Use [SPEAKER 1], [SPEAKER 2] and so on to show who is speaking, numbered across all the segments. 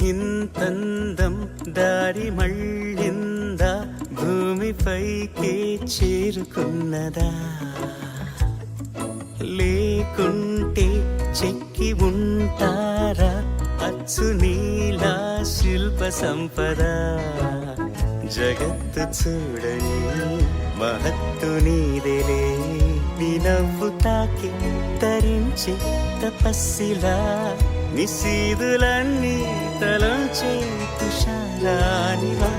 [SPEAKER 1] ఇంతందం దారి మళ్ళిందా, భూమిపైకే చేరుకున్నదా, లేకుంటే చెక్కి ఉంటారా అచ్చు నీలా శిల్ప సంపద. జగత్తు చూడని మహత్తు నీదేలే, నీ నవ్వు తాకి తరించి తపస్సిలా, నిశీదులన్నీ తలంచే తుషారానివా.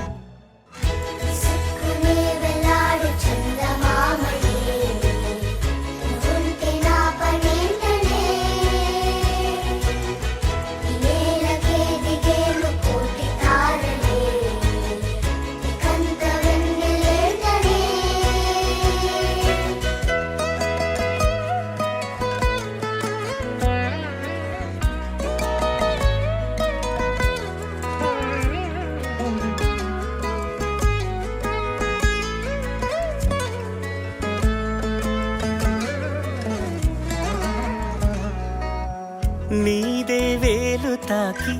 [SPEAKER 1] నీదే వేలు తాకి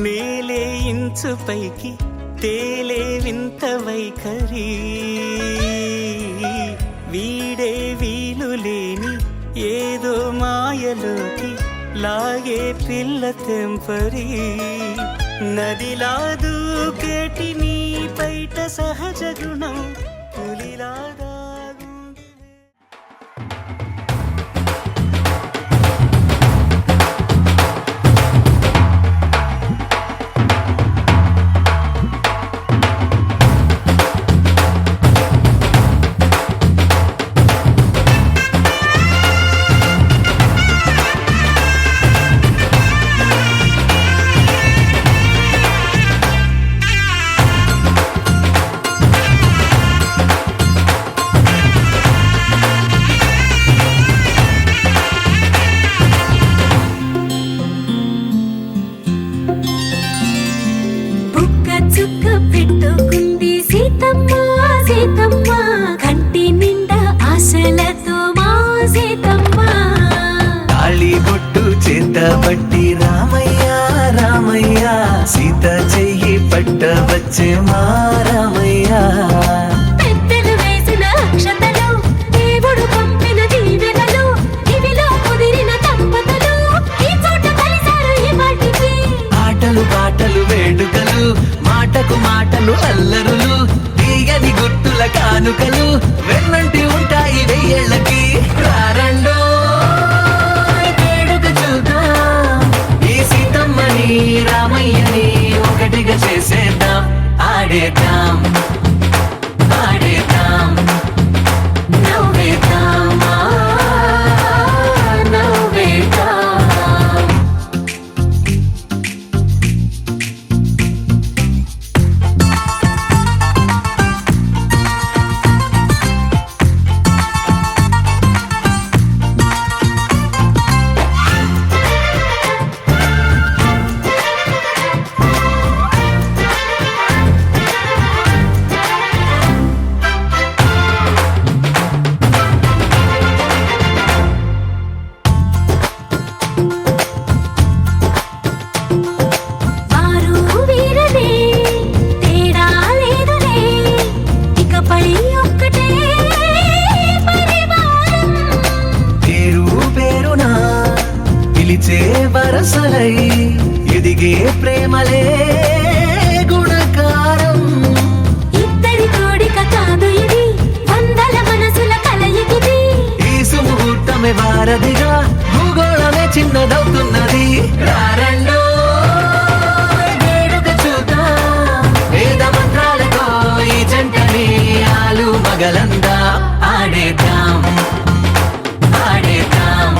[SPEAKER 1] నేలే ఇంచు పైకి తేలే వింత వైఖరి, వీడే వీలు లేని ఏదో మాయలోకి లాగే పిల్ల తెంపరి. నదిలా దూకేటి నీ బయట సహజ గుణం పులిలాదా.
[SPEAKER 2] పెట్టుకుంది సీతమ్మ సీతమ్మ, కంటి నిండా ఆశలతో మా సీతమ్మ.
[SPEAKER 1] తాళి బొట్టు చేతబట్టి రామయ్య రామయ్య, సీత చెయ్యి పట్ట వచ్చే మా రామయ్య.
[SPEAKER 2] పెద్దలు వేసిన అక్షతలు, దేవుడు పంపిన దీవెనలు, ఇవిలో కుదిరిన దంపతులు ఈ చోట కలిసారు ఈ వాటికి.
[SPEAKER 1] ఆటలు పాటలు వేడుకలు, మాటకు మాటలు అల్లరులు, తీయని గుట్టుల కానుకలు వెన్నంటి ఉంటాయి వెయ్యేళ్ళకి. రారండో వేడుక చూద్దాం, ఈ సీతమ్మని రామయ్యని ఒకటిగా చేసేద్దాం. ఆడేద్దాం ఆడేద్దాం నవ్వేద్దాం నవ్వేద్దాం. వరసలై ఎదిగే ప్రేమలే గుణకారం.
[SPEAKER 2] ఇద్దరి కోడిక కాదు ఇది, వందల మనసుల కలయికిది.
[SPEAKER 1] ఈ సుముహూర్తమే వారధిగా, భూగోళమే చిన్నదవుతున్నది. రారండో వేడుక చూద్దాం, వేద మంత్రాలతో ఈ జంటని ఆలు మగలందా. ఆడేద్దాం ఆడేద్దాం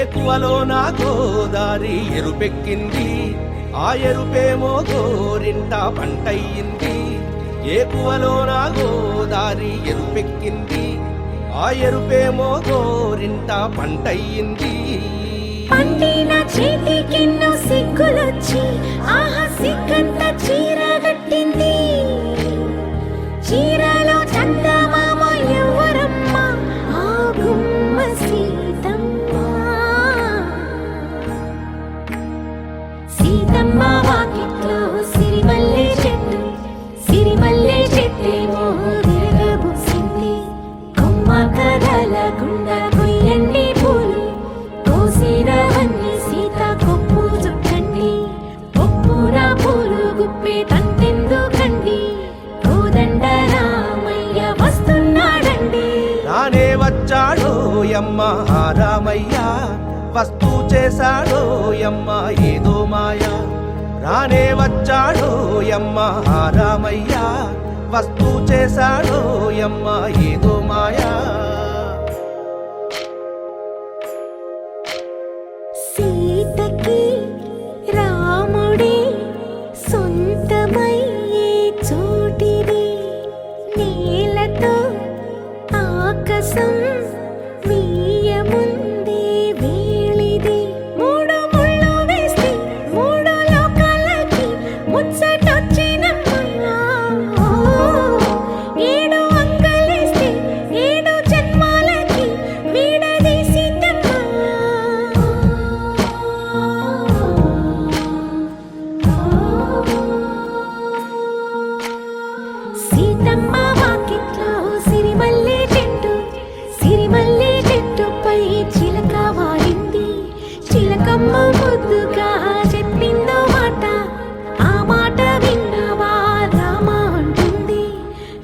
[SPEAKER 3] ఏకువలో నా గోదారి ఎరుపెక్కింది, ఆ ఎరుపేమో గోరింట పంటయ్యింది. ఏకువలో నా గోదారి ఎరుపెక్కింది, ఆ ఎరుపేమో గోరింట పంటయ్యింది.
[SPEAKER 2] పండిన చేతికెన్నో సిగ్గులొచ్చి ఆహా సిగ్గంత చీర కట్టింది. చీరలో చందమామ ఎవరమ్మ, ఆ గుమ్మ సీతమ్మ. సీతమ్మ వాకిట్లో సిరిమల్లె చెట్టు, సిరిమల్లె చెట్టేమో విరగబూసింది. కొమ్మ కదలకుండా కొయ్యండి పూలు, కోసినవన్నీ సీత కొప్పు చుట్టండి. కొప్పున పూలు గుప్పే తంతెందుకండి, కోదండ రామయ్య వస్తున్నాడండి.
[SPEAKER 3] రానే వచ్చాడో యమ్మ ఆ రామయ్య, వస్తూ చేశాడో యమ్మ ఏదో మాయ. రానే వచ్చాడో యమ్మ ఆ రామయ్య, వస్తూ చేశాడో యమ్మ ఏదో మాయా.
[SPEAKER 2] సీతకి రాముడే సొంతమయ్యే చోటిది, నేలతో ఆకాశం వీయముందే వేళిది. మూడు ముళ్ళు వేస్తే మూడు లోకాలకి ముచ్చటొచ్చినమ్మా. ఏడు అంగలేస్తే ఏడు జన్మాలకి వీడదీసి సీతమ్మ వాకిట్లో సిరిమల్లె చెట్టు, సిరిమల్లె చెట్టుపై చిలక వాలింది. చిలకమ్మ ముద్దుగా చెప్పిందో మాట, ఆ మాట విన్నవా రామ అంటుంది.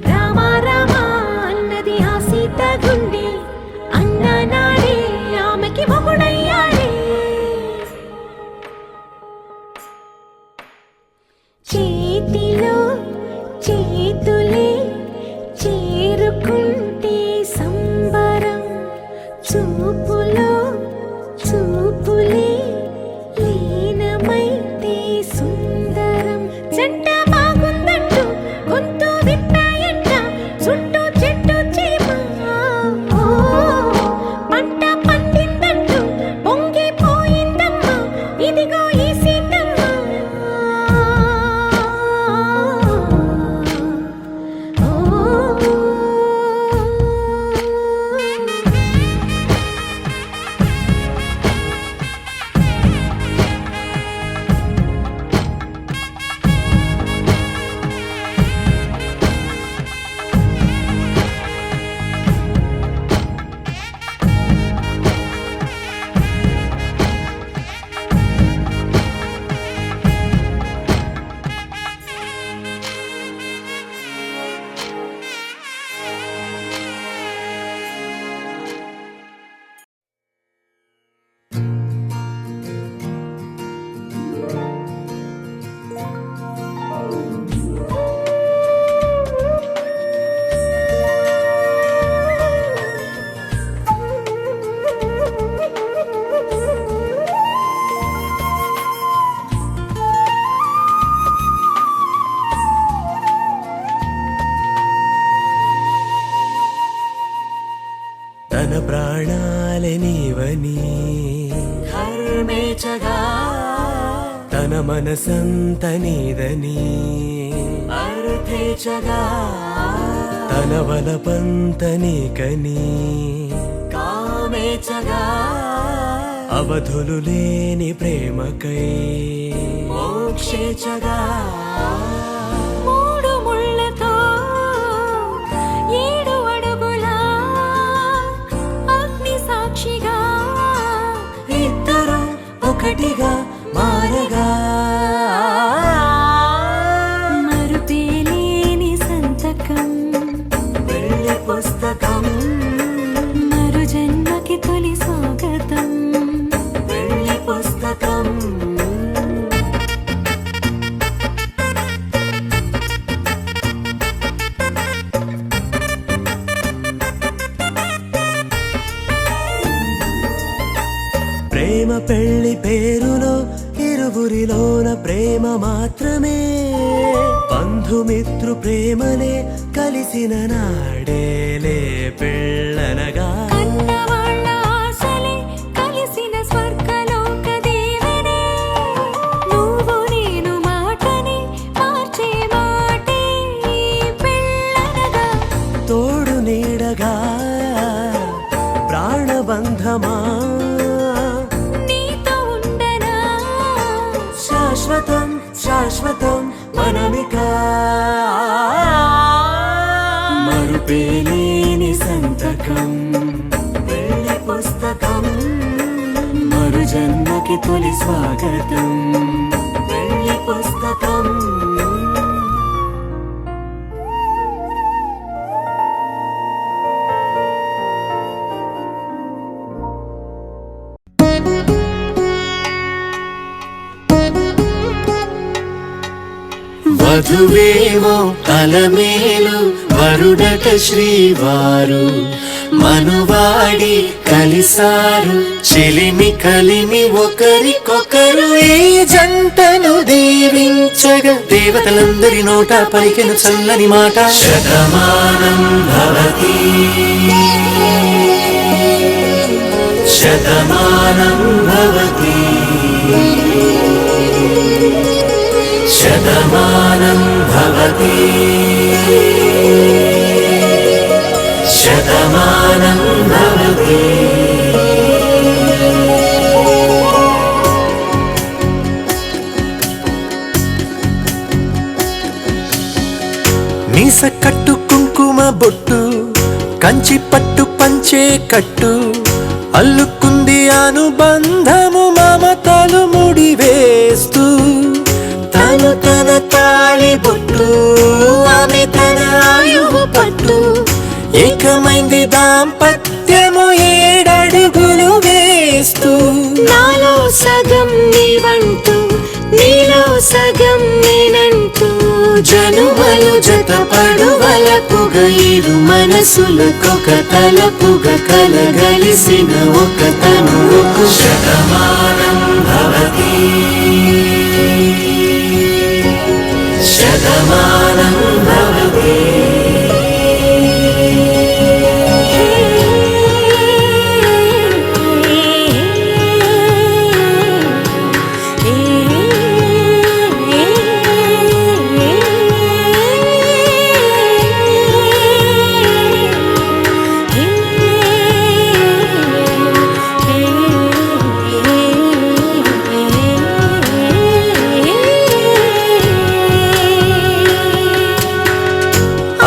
[SPEAKER 2] రామ రామ అన్నది ఆ సీత గుండె, అన్న నాడే ఆమెకి మొగుడయ్యాడే. చేతిలో చేతులే చేరుకుంటే సంబరం, చూపులో చూపులే లీనమైతే సుందరం. జంట బాగుందంటూ గొంతు విప్పాయంట చుట్టూ చెట్టు చీమ. పంట పండిందంటూ పొంగిపోయిందమ్మా, ఇదిగో ఈ సీతమ్మ.
[SPEAKER 3] తన ప్రాణాలే నీవని
[SPEAKER 1] ధర్మేచగా
[SPEAKER 3] తన మనసంత నీదని
[SPEAKER 1] అర్థేచగా
[SPEAKER 3] తన వలపంత నీకని
[SPEAKER 1] కామేచగా
[SPEAKER 3] అవధులు లేని ప్రేమకై
[SPEAKER 1] మోక్షేచగా
[SPEAKER 2] మూడు ముళ్ళతో ఏడు అడుగుల అగ్ని సాక్షిగా
[SPEAKER 1] ఇద్దరు ఒకటిగా మారగా
[SPEAKER 2] మరుపేలేని సంతకం,
[SPEAKER 1] వెళ్ళి పుస్తకం
[SPEAKER 2] మరు జన్మకి తొలి స్వాగతం.
[SPEAKER 1] వెళ్ళి పుస్తకం
[SPEAKER 3] పెళ్లి పేరులో ఇరువురిలోన ప్రేమ మాత్రమే బంధుమిత్రు ప్రేమలే కలిసిన నాడేలే పెళ్ళనగా
[SPEAKER 2] కన్నవాళ్ళ ఆశలే కలిసిన స్వర్గలోక దీవెనే నువ్వు నేను మాటని మార్చే మాటే ఈ పెళ్ళనగా
[SPEAKER 3] తోడు నీడగా ప్రాణబంధమా
[SPEAKER 2] నీతో ఉండనా
[SPEAKER 3] శాశ్వతం శాశ్వతం మనమిక మరుపేలేని సంతకం
[SPEAKER 1] పెళ్లి పుస్తకం
[SPEAKER 3] మరు జన్మకి తొలి స్వాగతం
[SPEAKER 1] పెళ్లి పుస్తకం
[SPEAKER 3] వధువేమో అలమేలు వరుడట శ్రీవారు మనువాడి కలిసారు చెలిమి కలిమి ఒకరికొకరు ఈ జంటను దీవించగా దేవతలందరి నోట పలికెను చల్లని మాట శతమానం భవతి శతమానం భవతి శతమానం భవతి శతమానం భవతి మీస కట్టు కుంకుమ బొట్టు కంచి పట్టు పంచే కట్టు అల్లుకుంది అనుబంధము మమతలు ముడివేస్తూ తను తన తాళి బొట్టు ఆమె తన ఆయువు పట్టు ఏకమైంది దాంపత్యము 7 అడుగులు వేస్తూ
[SPEAKER 2] నాలో సగం నీవంటూ నీలో సగం నేనంటూ
[SPEAKER 3] జనుమలు జతపడువలపుగ ఇరు మనసులకొక తలపుగ కలగలిసిన ఒక తనువుకు శతమానం భవతి శతమానం భవతి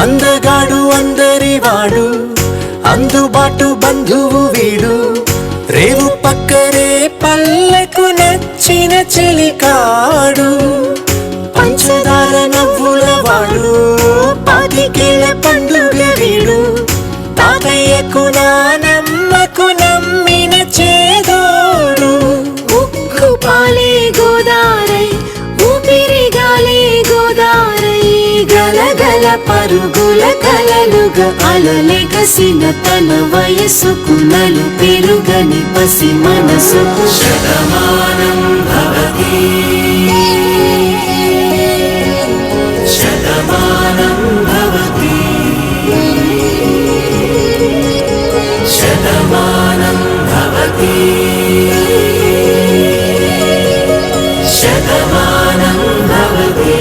[SPEAKER 3] అందగాడు అందరివాడు అందుబాటు బంధువు వీడు రేవు పక్కరే పల్లెకు నచ్చిన చెలికాడు పంచదార నవ్వుల వాడు పాతికేళ్ల పండుగ వీడు తాతయ్యకు నానమ్మకు నమ్మిన చేదోడు
[SPEAKER 2] ఉక్కు పాలే గోదారై ఊపిరి గాలే గోదారై
[SPEAKER 3] గలగల పరుగుల కలలుగా అలలెగసిన తన వయసుకు నలు పెరుగని పసి మనసుకు శతమానం భవతి శతమానం భవతి శతమానం భవతి శతమానం భవతి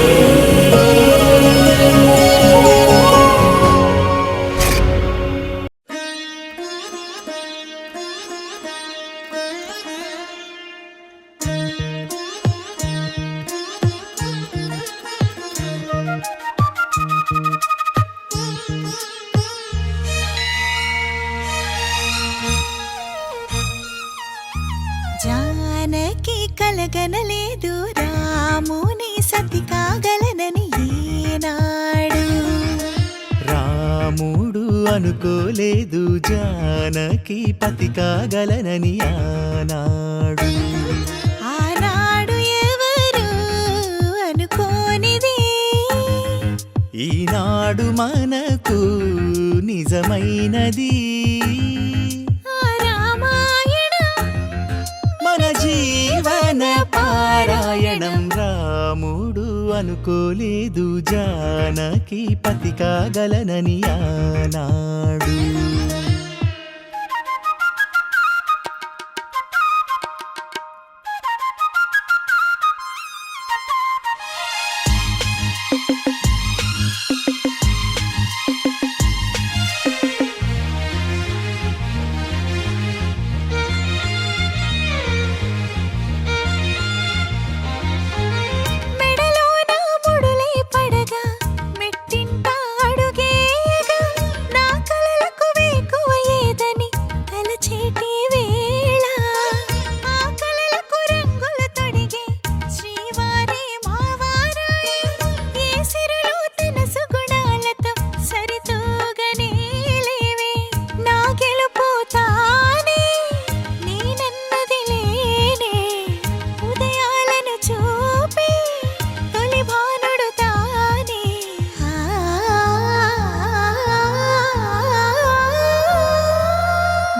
[SPEAKER 2] జానకి కలగనలేదు రాముని సతి కాగలనని ఈనాడు
[SPEAKER 4] రాముడు అనుకోలేదు జానకి పతి కాగలనని ఆనాడు
[SPEAKER 2] ఆనాడు ఎవరు అనుకోనిది
[SPEAKER 4] ఈనాడు మనకు నిజమైనది
[SPEAKER 2] ఆ రామాయణం
[SPEAKER 4] మన పారాయణం రాముడు అనుకోలేదు జానకి పతి కాగలనని ఆనాడు.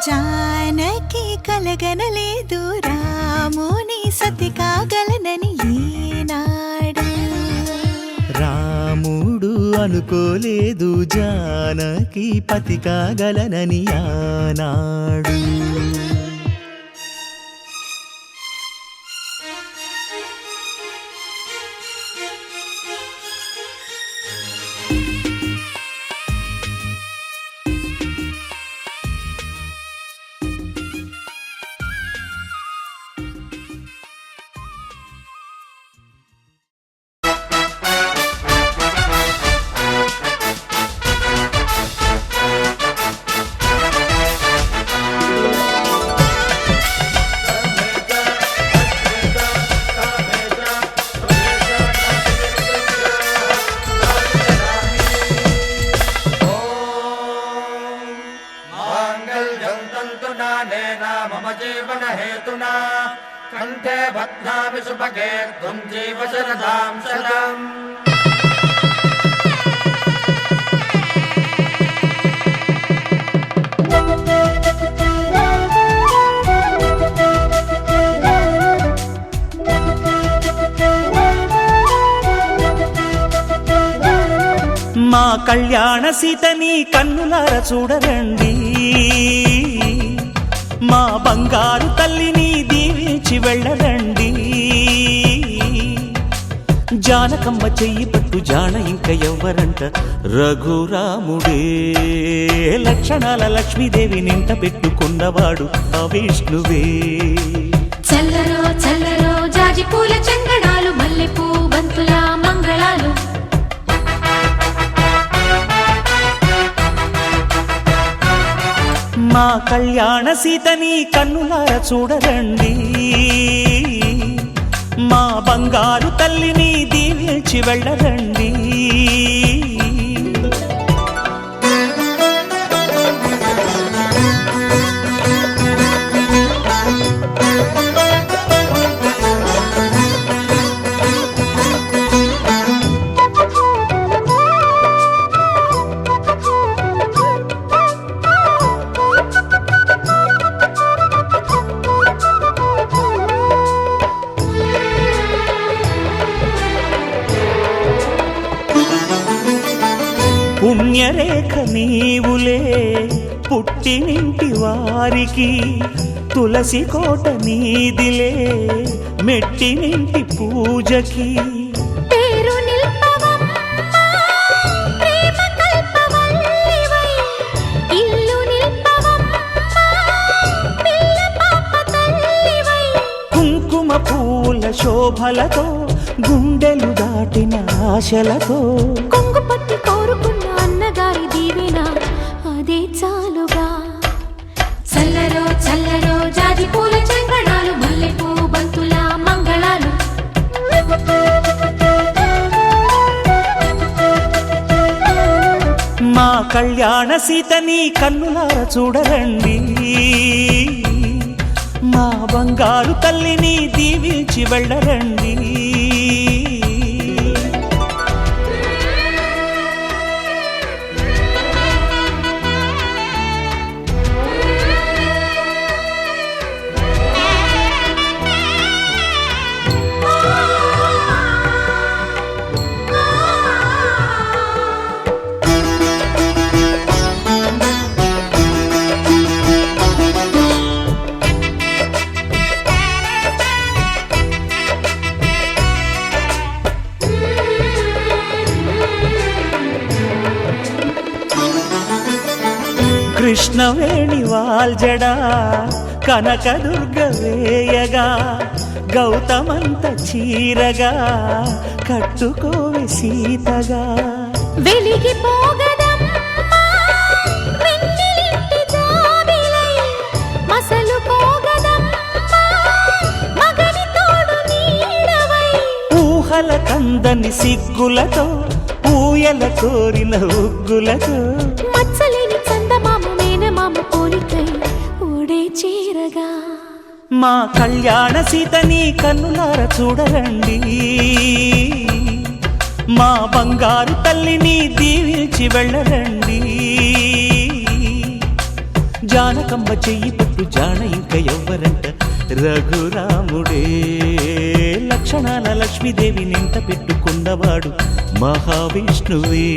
[SPEAKER 2] జానకి కలగనలేదు రాముని సతి కాగలనని ఈనాడు.
[SPEAKER 4] రాముడు అనుకోలేదు జానకి పతి కాగలనని ఆనాడు.
[SPEAKER 3] मम जीवन हेतुना कंठे बध्नामि सुभगे त्वं जीव शरदां शतम्.
[SPEAKER 4] మా కళ్యాణ సీతని కన్నులార చూడరండి, మా బంగారు తల్లిని దీవించి వెళ్ళరండి. జానకమ్మ చెయ్యి పట్టు జాన ఇంక ఎవ్వరంట రఘురాముడే. లక్షణాల లక్ష్మీదేవి నింట పెట్టుకున్నవాడు ఆ విష్ణువే.
[SPEAKER 5] చల్లరో చల్లరో జాజి పూల చందనాలు మల్లెపూ బంతుల మంగళాలు.
[SPEAKER 4] మా కళ్యాణ సీతని కన్నులార చూడరండి, మా బంగారు తల్లిని దీవించి వెళ్ళరండి. పుణ్యరేఖ నీవులే పుట్టినింటి వారికి, తులసి కోట నీదిలే మెట్టినింటి పూజకి.
[SPEAKER 5] పేరు నిల్పవమ్మ ప్రేమ కల్పవల్లివై, ఇల్లు నిల్పవమ్మ పిల్ల పాప తల్లివై.
[SPEAKER 4] కుంకుమ పూల శోభలతో గుండెలు దాటిన ఆశలతో,
[SPEAKER 5] కొంగు పట్టి కోరుకున్న అన్నగారి దీవెన అదే చాలుగా. చల్లరో చల్లరో జాజి పూల చంగడాలు మల్లెపూ బంతుల మంగళాలు.
[SPEAKER 4] మా కళ్యాణ సీతని కన్నులార చూడరండి, మా బంగారు తల్లిని దీవించి వెళ్ళరండి. కృష్ణవేణి వాల్జడా కనకదుర్గ వేయగా గౌతమంత చీరగా కట్టుకోవే సీతగా
[SPEAKER 5] వెలిగిపోగదమ్మా వెన్నెలింటి జాబిలై మసలుకోగదమ్మా మగని తోడు నీడవై
[SPEAKER 4] ఊహల కందని సిగ్గులతో ఊయల కోరిన ఉగ్గులతో
[SPEAKER 5] మచ్చలేని చందమామ మేనమామ పోలికై ఊడే చీరగా
[SPEAKER 4] మా కళ్యాణ సీతని కన్నులార చూడరండి మా బంగారు తల్లిని దీవించి వెళ్ళరండి జానకమ్మ చెయ్యి పట్టు జాన ఇంక ఎవ్వరంట రఘురాముడే లక్షణాల లక్ష్మీదేవి నింట పెట్టుకున్నవాడు మహావిష్ణువే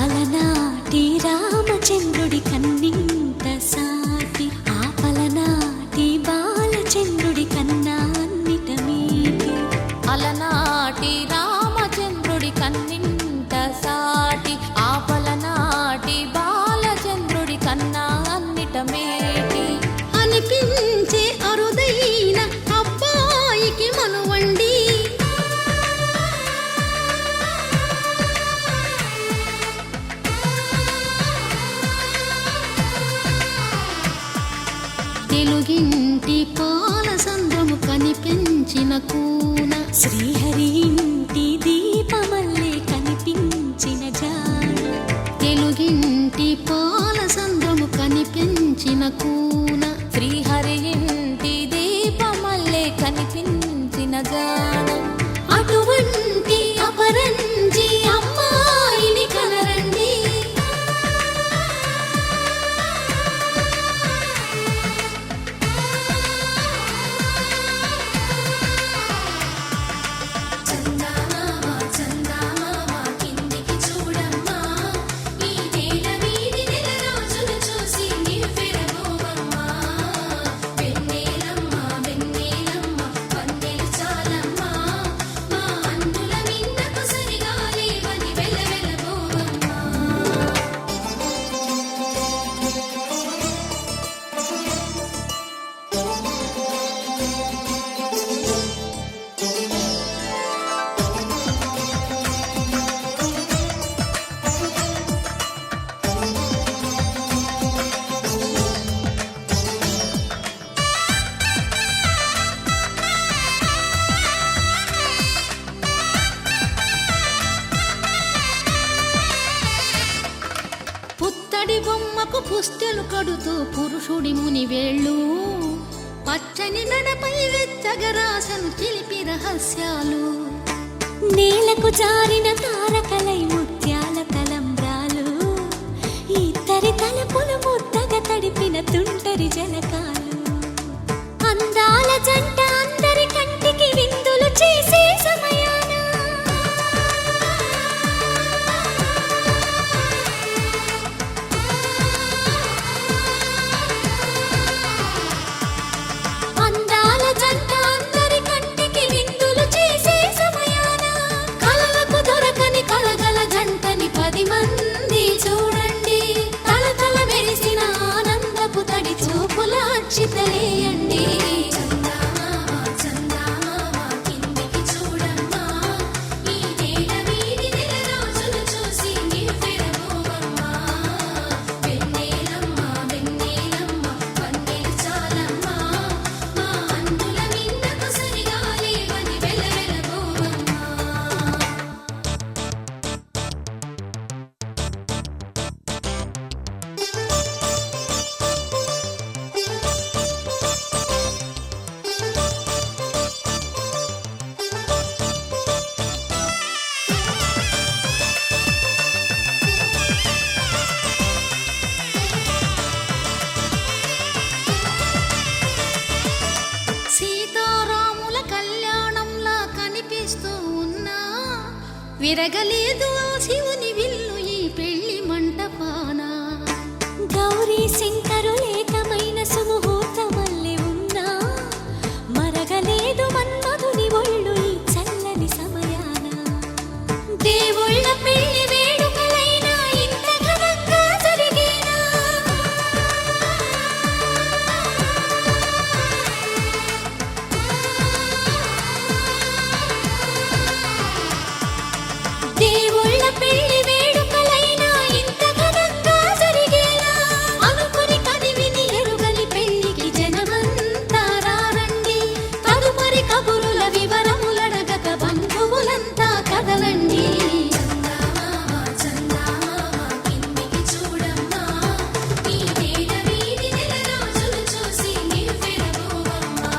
[SPEAKER 5] అలనాటి రామచంద్రుడి కన్నింత సాటి ఆపలనాటి బాలచంద్రుడి కన్నా అన్నిట మీటి అలనాటి రామచంద్రుడి కన్నింత సాటి ఆపలనాటి బాలచంద్రుడి కన్నా అన్నిట మేటి అనిపించే అరుదైన అబ్బాయికి మనువండి తెలుగింటి పాల సంద్రము కనిపించిన కూన శ్రీహరి ఇంటి దీపమల్లే కనిపించిన జాడ తెలుగింటి పాల సంద్రము కనిపించిన కూన శ్రీహరి ఇంటి దీపమల్లే కనిపించిన జాడ అటువంటి అపరంజి అమ్మాయిని కనరండి పుత్తడి బొమ్మకు పుస్తెలు కడుతూ పురుషుడి ముని వేళ్ళు పచ్చని నడపై వెచ్చగరాసను చిలిపి రహస్యాలు నేలకు జారిన తారకలై ముత్యాల తలంబ్రాలు ఇద్దరి తలపులు ముద్దగా తడిపిన తుంటరి జలకాలు అందాల జంట అందరి కంటికి విందులు చేసే సమయాన అందాల జంట అందరి కంటికి విందులు చేసే సమయాన కలలకు దొరక విరగలేదు ఆ శివుని విల్లు ఈ పెళ్లి మంటపాన.
[SPEAKER 6] గౌరీ శంకరు ఏకమైన సుముహూర్తమల్లె ఉన్నా మరగలేదు మన్మధుని ఒళ్ళు ఈ చల్లని సమయాన.
[SPEAKER 5] దేవుళ్ళ పెళ్లి వేడుకలైనా ఇంత ఘనంగా జరిగేనా? దేవుళ్ళ పెళ్లి వేడుకలైనా ఇంత ఘనంగా జరిగేనా? అనుకుని కదివిని ఎరుగని పెళ్లికి జనమంతా రారండి. తదుపరి కబురుల వివరములడగక బంధువులంతా కదలండి. కిందికి చూడమ్మా, ఈ నేల వీధి నెల రోజులు చూసి నివ్వెరపోవమ్మా.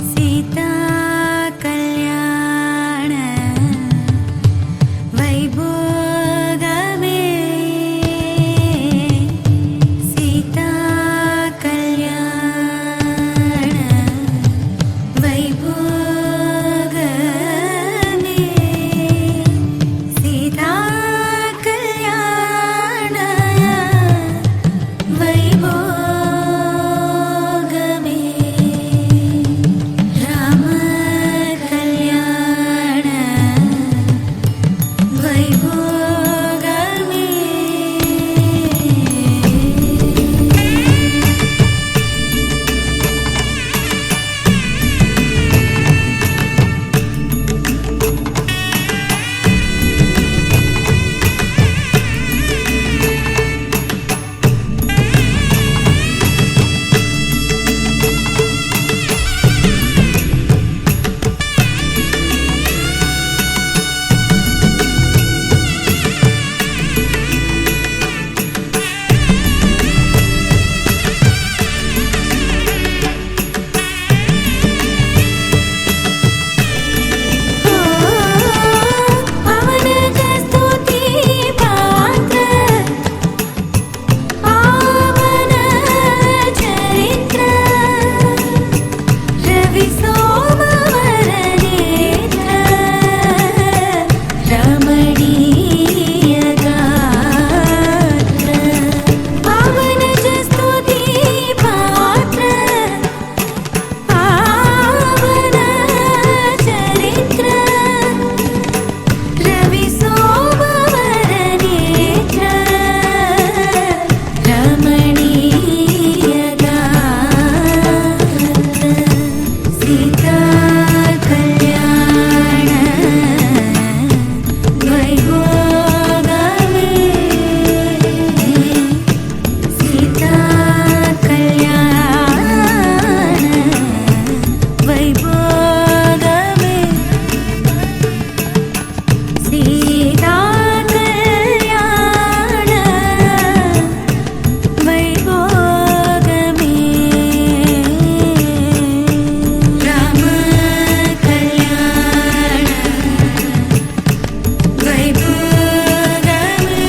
[SPEAKER 6] సీతా కళ్యాణ వైభోగమే సీతా కళ్యాణ వైభోగమే సీతా కళ్యాణ వైభోగమే రామ కళ్యాణ వైభోగమే. పవన కస్తుతి పాత్ర పావన చరిత్ర రవి సోమవర నేత్ర రమణీయ గాత్ర పవన కస్తుతి పాత్ర పావన చరిత్ర రవి సోమవర నేత్ర రమణీయ గాత్ర సీతా కళ్యాణ వైభోగమే సీతా కళ్యాణ వైభోగమే సీతా కళ్యాణ వైభోగమే రామ కళ్యాణ వైభోగమే.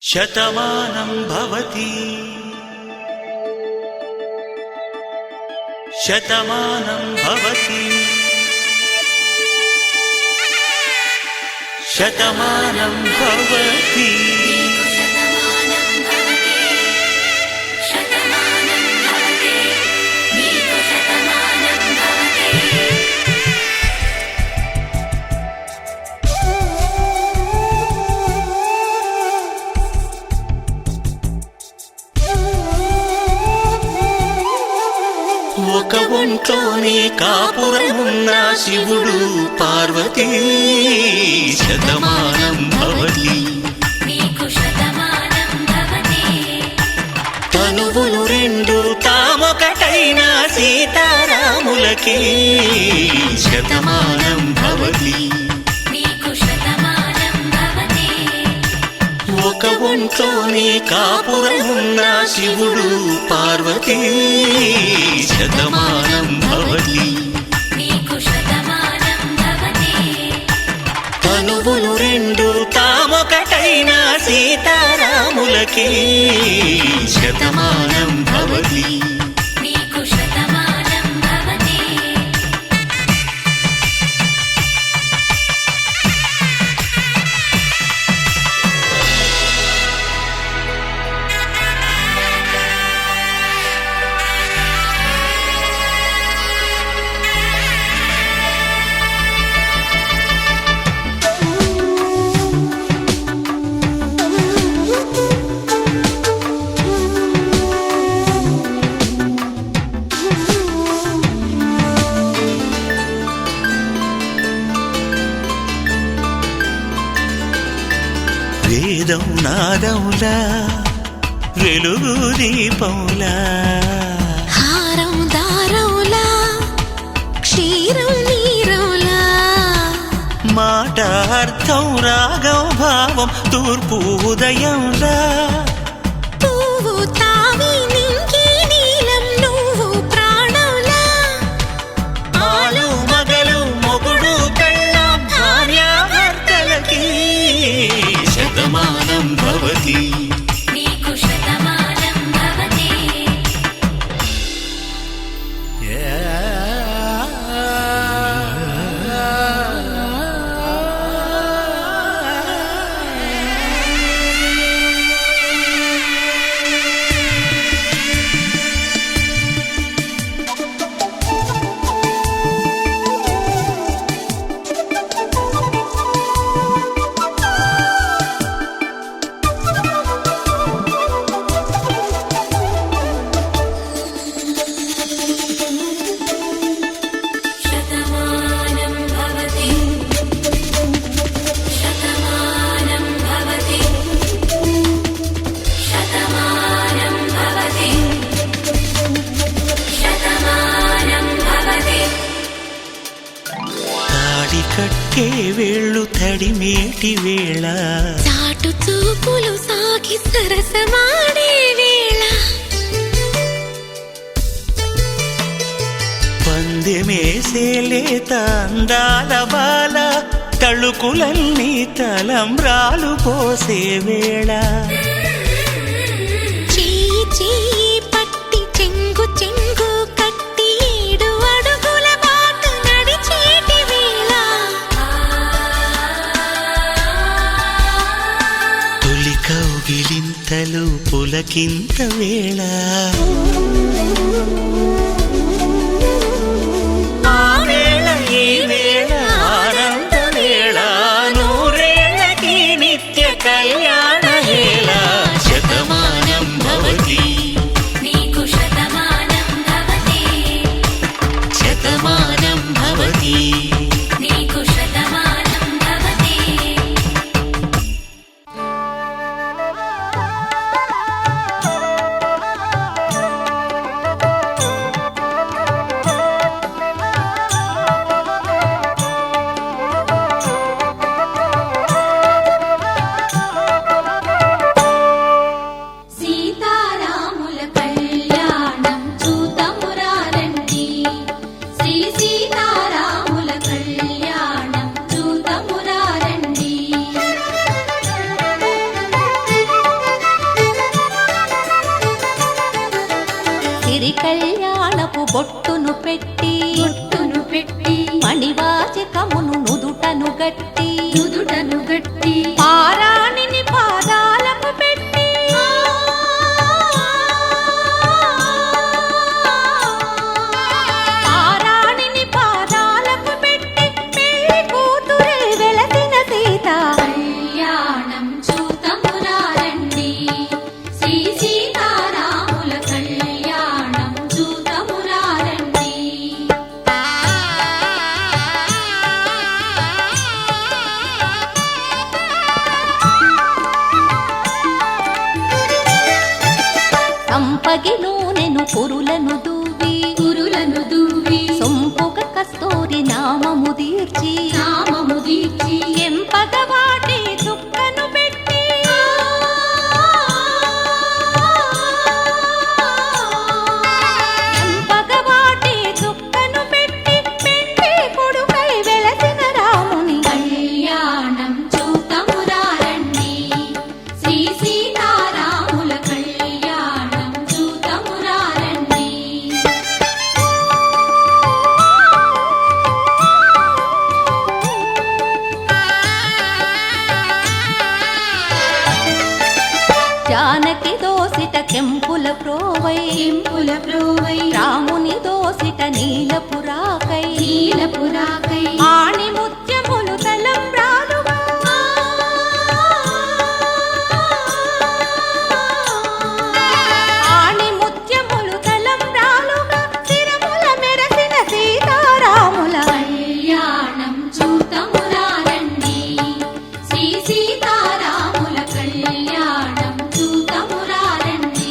[SPEAKER 4] శతమానం భవతి శతమానం భవతి శతమానం భవతి ఒక ఒంట్లోనే కాపురమున్న శివుడు పార్వతీ శతమానం భవతి
[SPEAKER 6] నీకు శతమానం భవతి
[SPEAKER 4] తనువులు రెండు తామొకటైన సీతారాములకి శతమానం భవతి
[SPEAKER 6] నీకు శతమానం భవతి
[SPEAKER 4] ఒక ఒంట్లోనే కాపురమున్న శివుడు పార్వతీ శతమానం భవతి
[SPEAKER 6] నీకు శతమానం భవతి
[SPEAKER 4] తనువులు రెండు తామొకటైన సీతారాములకి శతమానం భవతి
[SPEAKER 6] నీకు శతమానం భవతి
[SPEAKER 4] వేదం నాదములా వెలుగు దీపములా
[SPEAKER 2] హారం దారంలా క్షీరం నీరంలా
[SPEAKER 4] మాట అర్థం రాగం భావం తూర్పు ఉదయంలా
[SPEAKER 2] పువ్వు తావి నింగి నీలం నువ్వు ప్రాణంలా
[SPEAKER 4] ఆలు మగలు మొగుడు పెళ్ళాం భార్యాభర్తలకి శతమానం భవతి
[SPEAKER 6] నీకు శతమానం భవతి శతమానం భవతి శతమానం భవతి శతమానం భవతి శతమానం భవతి
[SPEAKER 4] తాడి కట్టే వేళ్ళు తడిమేటి వేళ
[SPEAKER 2] చాటు చూపులు సాగి సరసమాడే వేళ
[SPEAKER 4] పందెమేసేలేత అందాల బాల తళుకులన్నీ తలంబ్రాలు పోసే వేళ
[SPEAKER 2] చెయ్యి చెయ్యి పట్టి చెంగు చెంగు కట్టి 7 అడుగుల బాట నడిచేటి వేళ
[SPEAKER 4] తొలి కౌగిలింతలు పులకింత వేళ ఆ వేళ ఈ వేళ ఆనంద వేళ నూరేళ్ళకి నిత్య కళ్యాణ వేళ శతమానం భవతి
[SPEAKER 6] నీకు శతమానం భవతి
[SPEAKER 4] శతమానం భవతి
[SPEAKER 6] నీకు శతమానం భవతి సీతారాముల కళ్యాణం చూతమురారండి శ్రీ సీతారాముల కళ్యాణం చూతమురారండి
[SPEAKER 2] సిరి కళ్యాణపు బొట్టును పెట్టి మణివాచకమును నుదుటను గట్టి పారాణిని పాదాలకు పెట్టి పారాణిని పాదాలకు పెట్టి పెళ్లి కూతురే వెలసిన సీత
[SPEAKER 6] కళ్యాణం చూతమురారండి శ్రీ సీతారాముల కళ్యాణం చూతమురారండి
[SPEAKER 2] సంపగి నూనెను పురులను దూవి సొంపుగ కస్తూరి నామము దీర్చి ఎంపగ వాటి చుక్కను పెట్టి ఎంపగ వాటి చుక్కను పెట్టి పెండి కొడుకై వెలసిన రాముని
[SPEAKER 6] కళ్యాణం చూతమురారండి శ్రీ సీతారాముల కళ్యాణం చూతమురారండి
[SPEAKER 2] జానకి దోసిట కెంపుల ప్రోవై రాముని దోసిట నీలపురాకై ఆణి ముత్యములు తలంబ్రాలుగా ఆణి ముత్యములు తలంబ్రాలుగా శిరముల మెరసిన సీతారాముల
[SPEAKER 6] కళ్యాణం చూతమురారండి శ్రీ సీతారాముల కళ్యాణం చూతమురారండి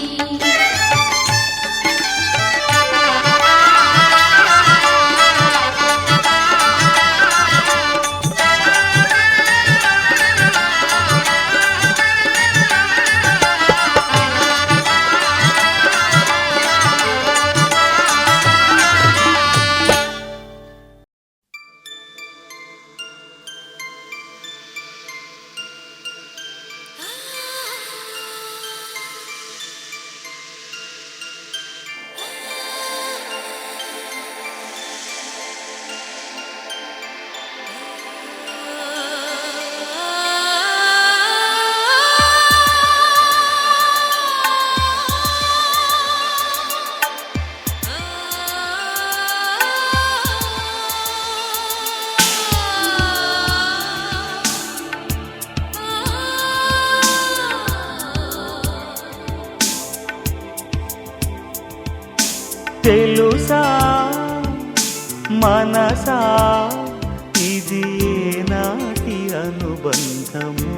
[SPEAKER 4] తెలుసా మనసా ఇది నాటి అనుబంధము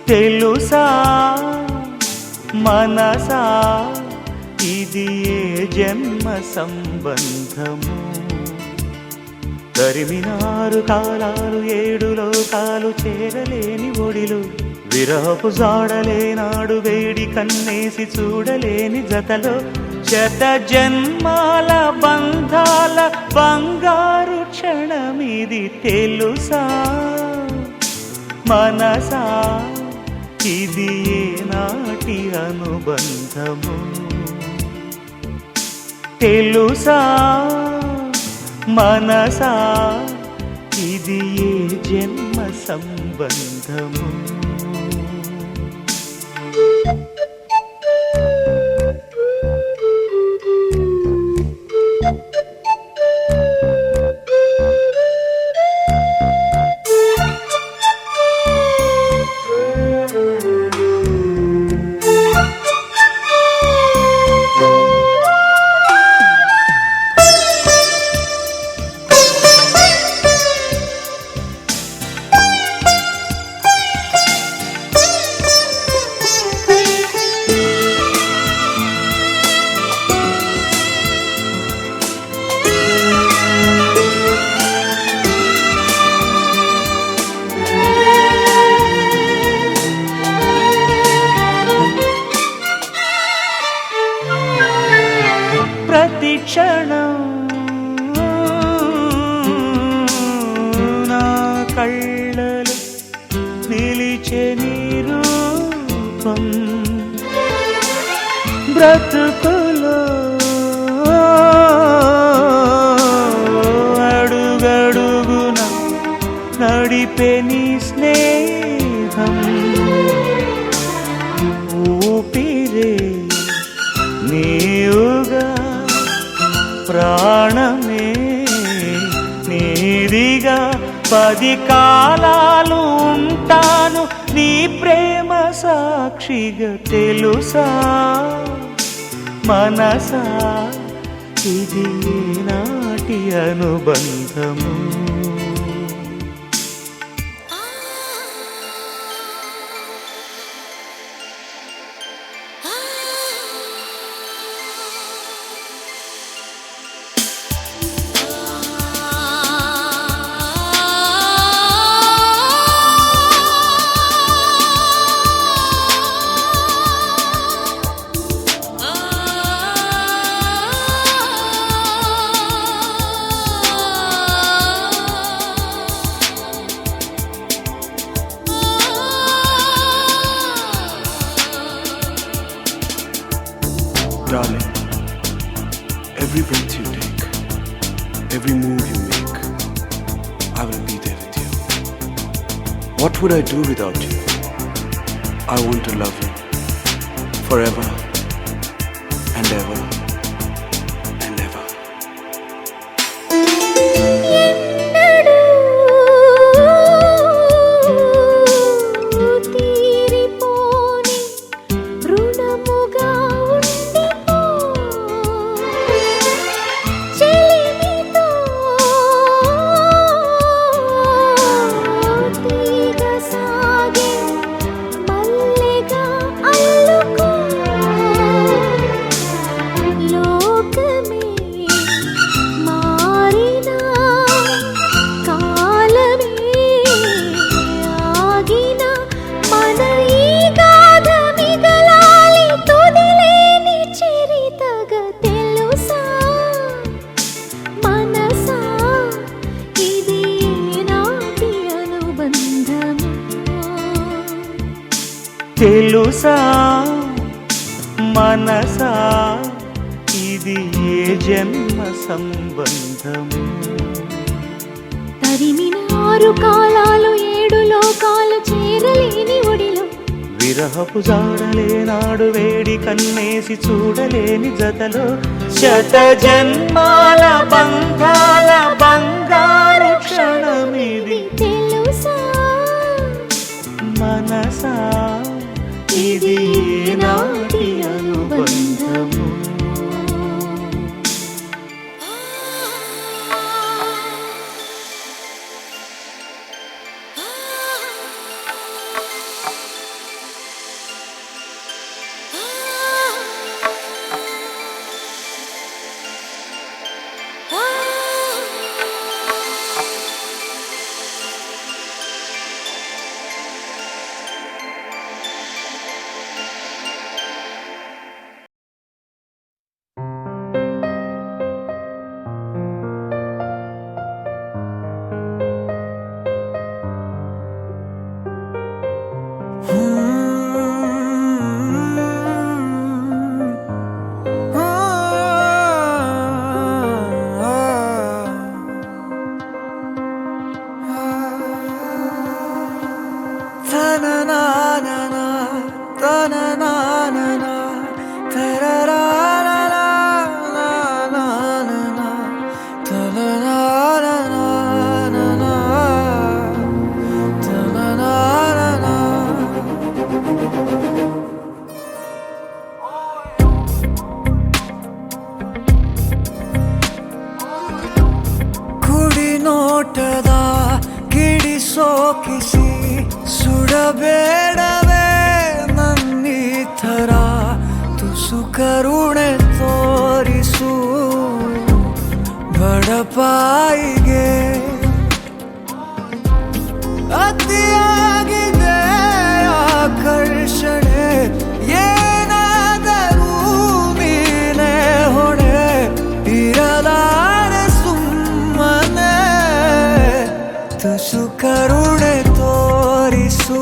[SPEAKER 4] తెలుసా మనసా ఇది ఏ జన్మ సంబంధము తరిమినారు కాలాలు 7 లోకాలు చేరలేని ఒడిలు విరహపు జాడలేనాడు వేడి కన్నేసి చూడలేని జతలో శత జన్మాల బంధాల బంగారు క్షణమిది తెలుసా మనసా ఇది ఏ నాటి అనుబంధము తెలుసా మనసా ఇది ఏ జన్మ సంబంధము క్షణం నా కళ్ళలో నిలిచే నీ రూపం బ్రతుకులో అడుగడుగున నడిపే నీ స్నేహం ఊపిరే నీవుగా ప్రాణమే నీదిగా 10 కాలాలు ఉంటాను నీ ప్రేమ సాక్షిగా తెలుసా మనసా ఇది నాటి అనుబంధము
[SPEAKER 7] Every breath you take, every move you make, I will be there with you. What would I do without you? I want to love you forever and ever and ever.
[SPEAKER 5] ఎన్నడూ తీరిపోని రుణముగా ఉండిపో చెలిమితో తీగ సాగే మల్లెగా అల్లుకో లోకమే మారినా కాలమే ఆగినా మన ఈ గాథ మిగలాలి తుదిలేని చరితగా తెలుసా మనసా ఇది నాటి అనుబంధము
[SPEAKER 4] తెలుసా మనసా ఇది ఏ జన్మ సంబంధము
[SPEAKER 5] తరిమిన 6 కాలాలు 7 లోకాలు చేరలేని ఒడిలో
[SPEAKER 4] విరహపు జాడలేనాడు వేడి కన్నేసి చూడలేని జతలో శత జన్మాల బంధాల బంగారు క్షణమిది
[SPEAKER 5] తెలుసా
[SPEAKER 4] మనసా ఇది నాటి అనుబంధము
[SPEAKER 1] ಕುಡಿ ನೋಟದ ಕಿಡಿ ಸೋಕಿಸಿ ಸುಡಬೇಡವೇ ನನ್ನಿ ಥರ ತುಸು ಕರುಣೆ ತೋರಿಸು ಬಡಪಾಯಿಗೆ ಅತಿಯಾಗಿದೆ ಆಕರ್ಷಣೆ ಏನಾದರೂ ನೀನೇ ಹೊಣೆ ಇರಲಾರೆ ಸುಮ್ಮನೆ ತುಸು ಕರುಣೆ ತೋರಿಸು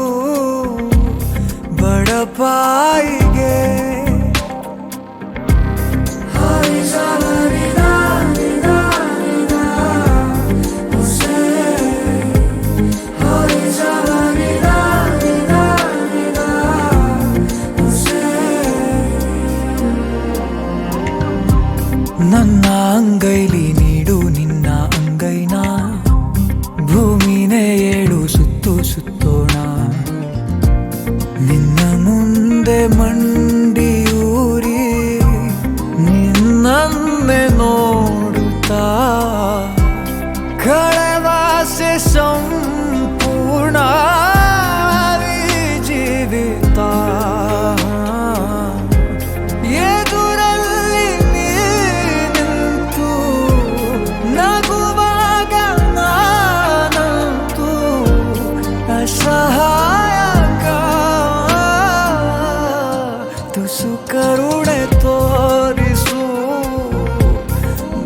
[SPEAKER 1] ಬಡಪಾಯಿಗೆ ನನ್ನ ಅಂಗೈಲಿ ನೀಡು ನಿನ್ನ ಅಂಗೈನ ಭೂಮಿನೇ 7 ಸುತ್ತು ಸುತ್ತೋಣ ನಿನ್ನ ಮುಂದೆ ಮಂಡಿಯೂರಿ ನಿನ್ನನ್ನೇ ನೋಡುತ್ತಾ ಕಳೆವಾಸೆ ಸಂಪೂರ್ಣ ಜೀವಿತ ಎದುರಲ್ಲಿ ನೀ ನಿಂತು ನಗುವಾಗ ನಾನಂತೂ ಅಸಹಾಯಕ ತುಸು ಕರುಣೆ ತೋರಿಸು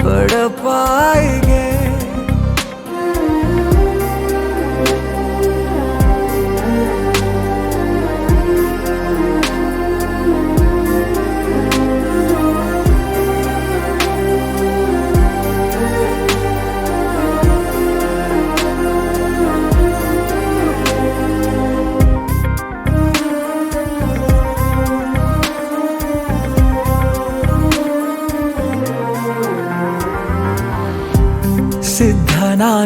[SPEAKER 1] ಬಡಪಾಯಿಗೆ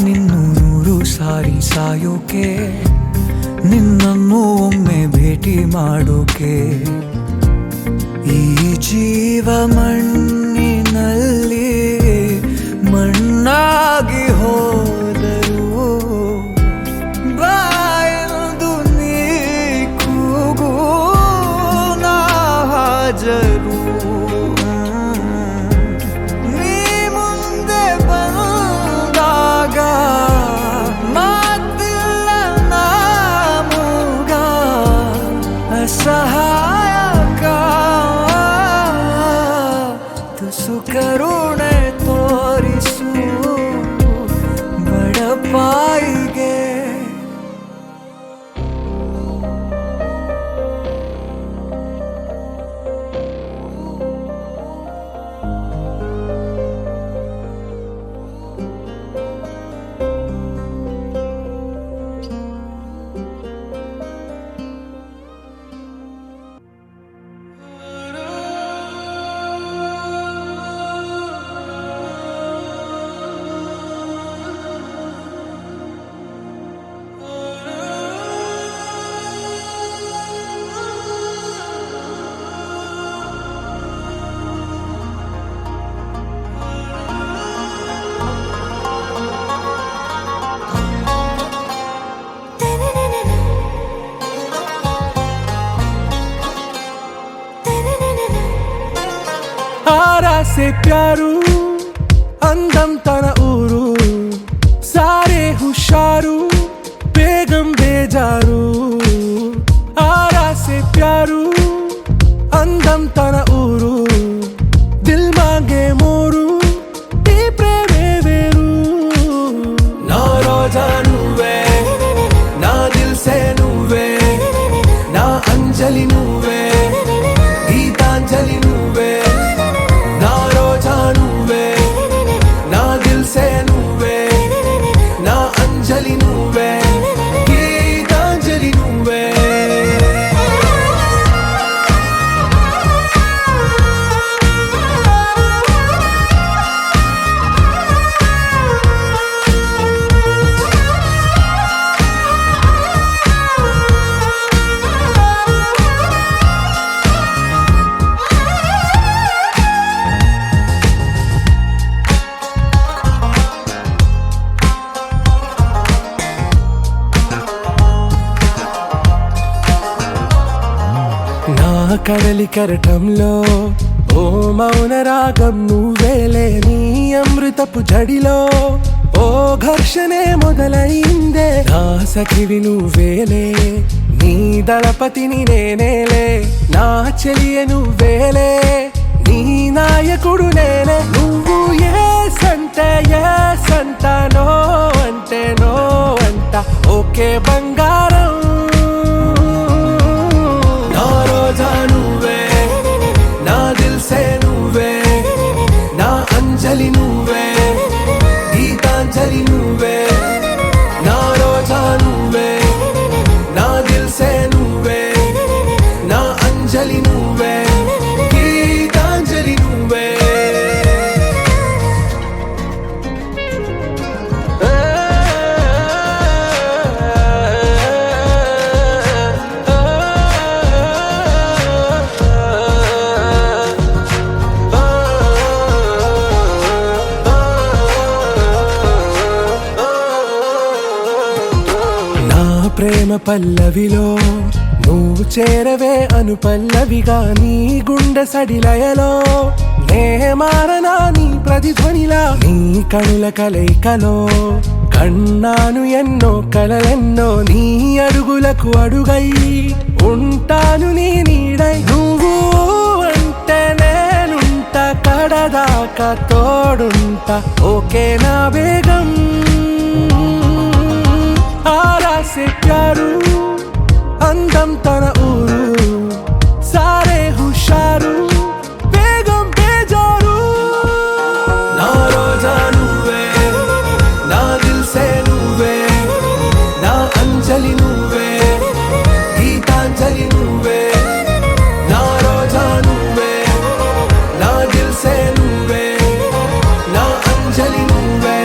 [SPEAKER 1] ನಿನ್ನು 100 ಸಾರಿ ಸಾಯೋಕೆ ನಿನ್ನನ್ನು ಒಮ್ಮೆ ಭೇಟಿ ಮಾಡೋಕೆ ಈ ಜೀವ ಮಣ್ಣಿನಲ್ಲಿ ಮಣ್ಣಾಗಿ ಹೋದರು ಬಾಯದು ನೀ ಕೂಗು ನಾ ಹಾಜರು ನೀ ಮುಂದೆ ಬಂದಾಗ ಮಾತಿಲ್ಲ ನಾಮೂಗ ಅಸಹಾಯಕ ತುಸು ಕರುಣೆ ತೋರಿಸು ಬಡಪಾಯಿಗೆ
[SPEAKER 8] ఆరాసే ప్యారు అందం తన ఊరు సారే హుషారు బేగం బేజారు ఆరాసే ప్యారు అందం తన ఊరు దిల్ మాంగే మోరు ఈ ప్రేమే వేరు నా రోజా నువ్వే నా దిల్ సే నువ్వే నా అంజలి నువ్వే గీతాంజలి నువ్వే నా రోజా నువ్వే నా దిల్ సే నువ్వే నా అంజలి నువ్వే గీతాంజలి నువ్వే నా కడలి కరటంలో ఓ మౌన రాగం నువ్వేలే నీ అమృతపు జడిలో ఓ ఘర్షణే మొదలైందే నా సఖివి నువ్వేలే నీ దళపతిని నేనేలే నా చెలియ నువ్వేలే నీ నాయకుడు నేనే నువ్వు ఏ సంట నో అంటే నో అంట ఓకే బంగారం నా రోజా నువ్వే నా దిల్ సే నువ్వే నా అంజలి నువ్వే గీతాంజలి నువ్వే నా రోజా నువ్వే నా దిల్ సే నువ్వే నా అంజలి నువ్వే గీతాంజలి నువ్వే ప్రేమ పల్లవిలో నువ్వు చేరవే అను పల్లవిగా నీ గుండె సడిలయలో నే మారనా నీ ప్రతిధ్వనిలా నీ కనుల కలయికలో కన్నాను ఎన్నో కలలెన్నో నీ అడుగులకు అడుగై ఉంటాను నీ నీడై నువ్వు అంటే నేనుంట కడదాకా తోడుంటా ఓకే నా బేగం ఆరాసే ప్యారు అందం తన ఊరు సారే హుషారు బేగం బేజారు నా రోజా నువ్వే నా దిల్ సే నువ్వే నా అంజలి నువ్వే గీతాంజలి నువ్వే నా రోజా నువ్వే నా దిల్ సే నువ్వే నా అంజలి నువ్వే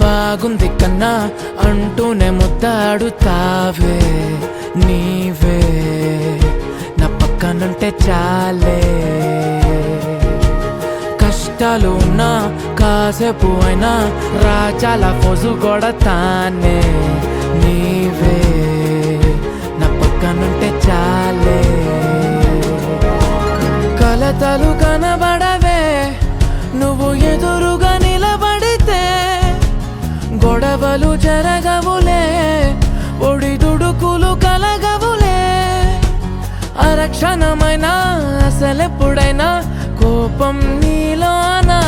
[SPEAKER 8] బాగుంది కన్నా అంటూనే ముద్దాడుతావే నీవే నా పక్కనుంటే చాలే కష్టాలు ఉన్నా కాసేపు అయినా రాజాల ఫోజు కొడతానే నీవే నా పక్కనుంటే చాలే కలతలు కనబడవే నువ్వు ఎదురుగా నిలబడితే గొడవలు జరగవులే ఒడిదుడుకులు కలగవులే అరక్షణమైన అసలెప్పుడైనా కోపం నీలోనా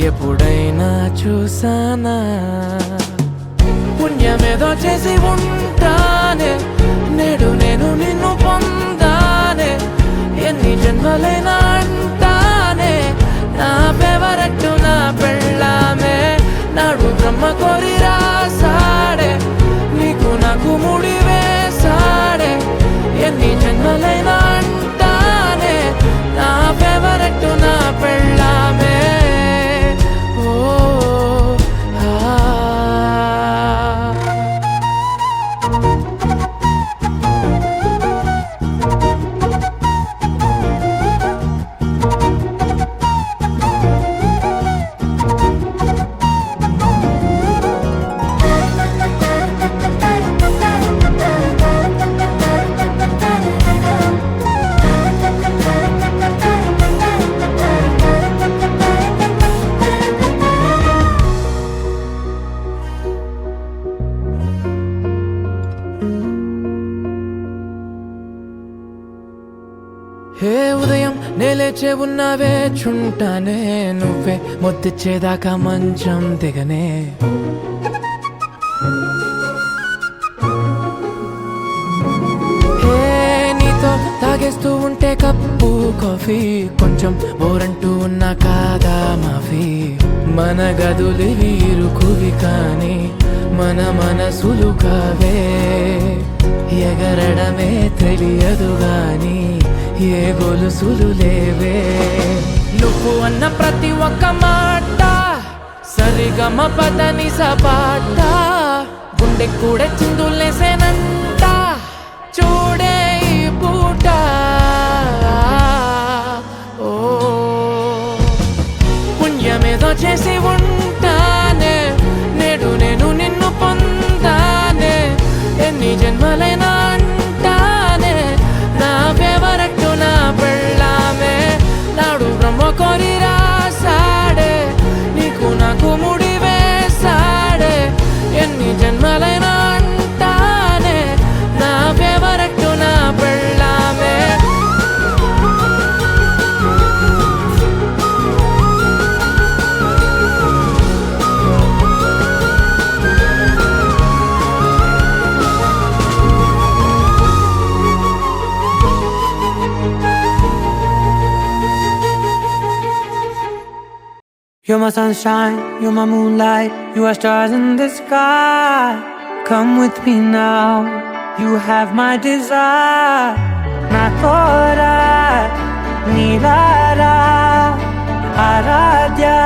[SPEAKER 8] ఎప్పుడైనా చూసానా పుణ్యమేదో చేసి ఉంటానే నేడు నేను నిన్ను పొందానే ఎన్ని జన్మలైనా అంటానే నా ఫేవరెట్ నా పెళ్ళామే నాడు బ్రహ్మ కోరి రాసాడే నీకు నాకు ముడి వేసాడే ఎన్ని జన్మలైనా అంటానే నా ఫేవరెట్ నా పెళ్ళామే ఓ హే ఉదయం నేలేచే ఉన్నావే చుంటానే నువ్వే ముద్దిచ్చేదాకా మంచం దిగనే హే నీతో తాగేస్తూ ఉంటే కప్పు కాఫీ కొంచెం బోరంటూ ఉన్నా కాదా మాఫీ మన గదులు వీరుకువి కానీ మన మనసులు కావే ఎగరడమే తెలియదు గాని ఏ గొలుసులు లేవే నువ్వు అన్న ప్రతి ఒక్క మాట సరిగమ పదని సపాట గుండె కూడా చిందులేసేనంట చూడే ఈ పూట ఓ పుణ్యమేదో చేసి ఉంటానే నేడు నేను నిన్ను పొందానే ఎన్ని జన్మలైనా అంటానే నా ఫేవరెట్ నా పెళ్ళామే నాడు బ్రహ్మ కోరి రాసాడే నీకు నాకు ముడి వేసాడే ఎన్ని జన్మలైనా అంటానే నా ఫేవరెట్ నా పెళ్ళామే
[SPEAKER 1] You're my sunshine, you're my moonlight, you are stars in the sky. Come with me now, you have my desire. Na tora, nilara, aradhya.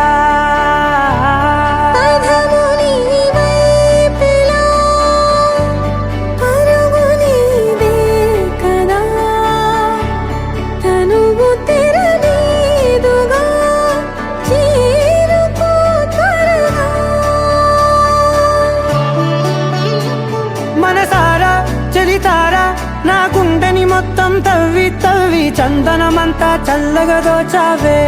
[SPEAKER 1] నా గుండెని మొత్తం తవ్వి తవ్వి చందనమంతా చల్లగా దోచావే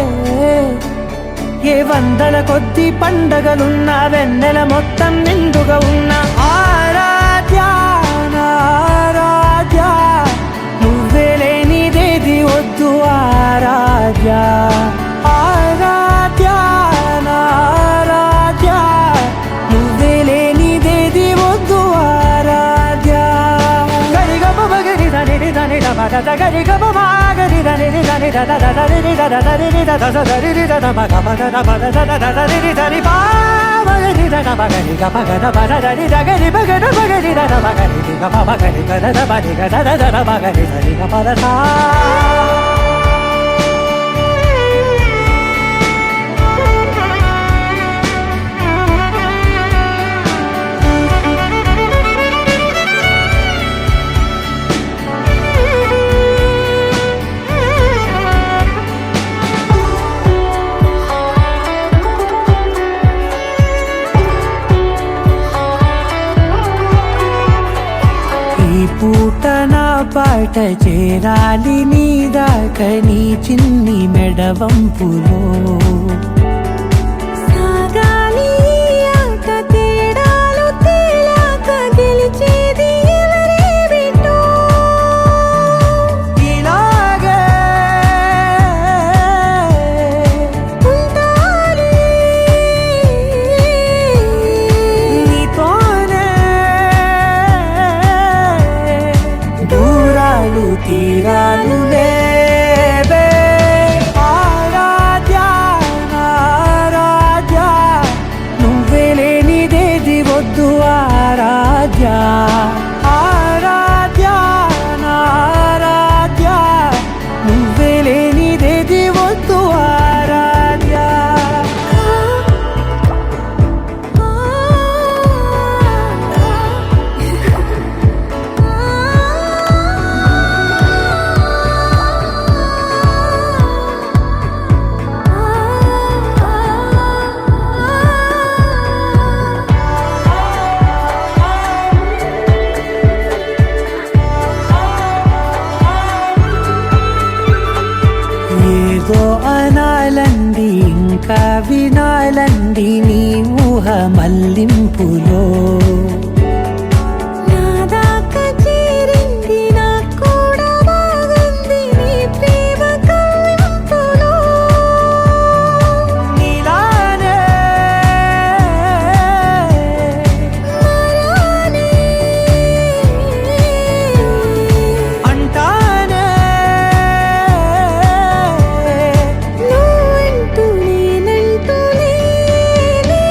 [SPEAKER 1] ఏ వందల కొద్ది పండగలున్నా వెన్నెల మొత్తం నిండుగా ఉన్న ఆరాధ్య ఆరాధ్య నువ్వే లేనిదేది వద్దు ఆరాధ్య ఆరాధ్య ఆరాధ్య నువ్వే లేనిదేది వద్దు ఆరాధ్య గరి గమ గరి దని దని దని దని పాట చేరాలి నీ దాకా నీ చిన్ని మెడవంపులో
[SPEAKER 5] సాగాలి ఆట తేడాలు తేలాక గెలిచేది ఎవరే బిడ్డో
[SPEAKER 1] ఇలాగే
[SPEAKER 5] ఉంటాలి
[SPEAKER 1] నీతోనే దూరాలు తీరాలు లేవే ఆరాధ్య ఆరాధ్య నువ్వే లేనిదేది వద్దు ఆరాధ్య ఆరాధ్య ఆరాధ్య నువ్వే లేనిదేది వద్దు ఆరాధ్య ఏదో అనాలండి ఇంకా వినాలండి నీ ఊహ మల్లింపులో
[SPEAKER 5] నా దాకా చేరింది నాకు కూడా బాగుంది నీ ప్రేమ కవ్వింపులో
[SPEAKER 1] నీలానే
[SPEAKER 5] మరానే
[SPEAKER 1] అంటానే
[SPEAKER 5] నువ్వంటూ నేనంటూ లేనే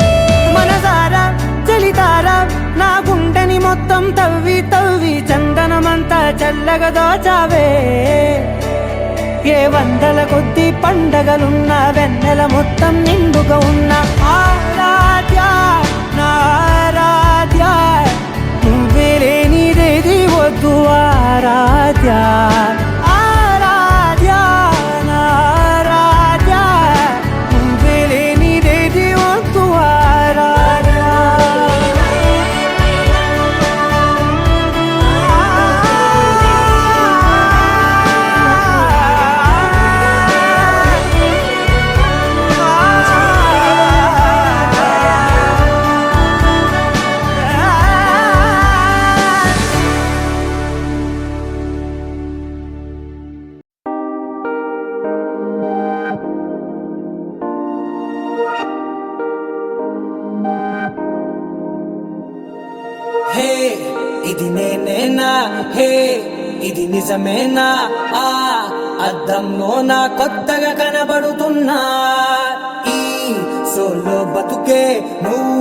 [SPEAKER 1] మనసారా చలితారా నా గుండెని మొత్తం తవ్వి తవ్వి చందనమంతా చల్లగా దోచావే ఏ వందల కొద్ది పండగలున్న వెన్నెల మొత్తం నిండుగా ఉన్న ఆరాధ్య నా ఆరాధ్య నువ్వే లేనిదేది వద్దు ఆరాధ్య ఆరాధ్య నా ఆరాధ్య నువ్వే లేనిదేది వద్దు ఆరాధ్య హే ఇది నేనేనా హే ఇది నిజమేనా ఆ అద్దంలో నా కొత్తగా కనబడుతున్నా ఈ సోలో బతుకే నువ్వు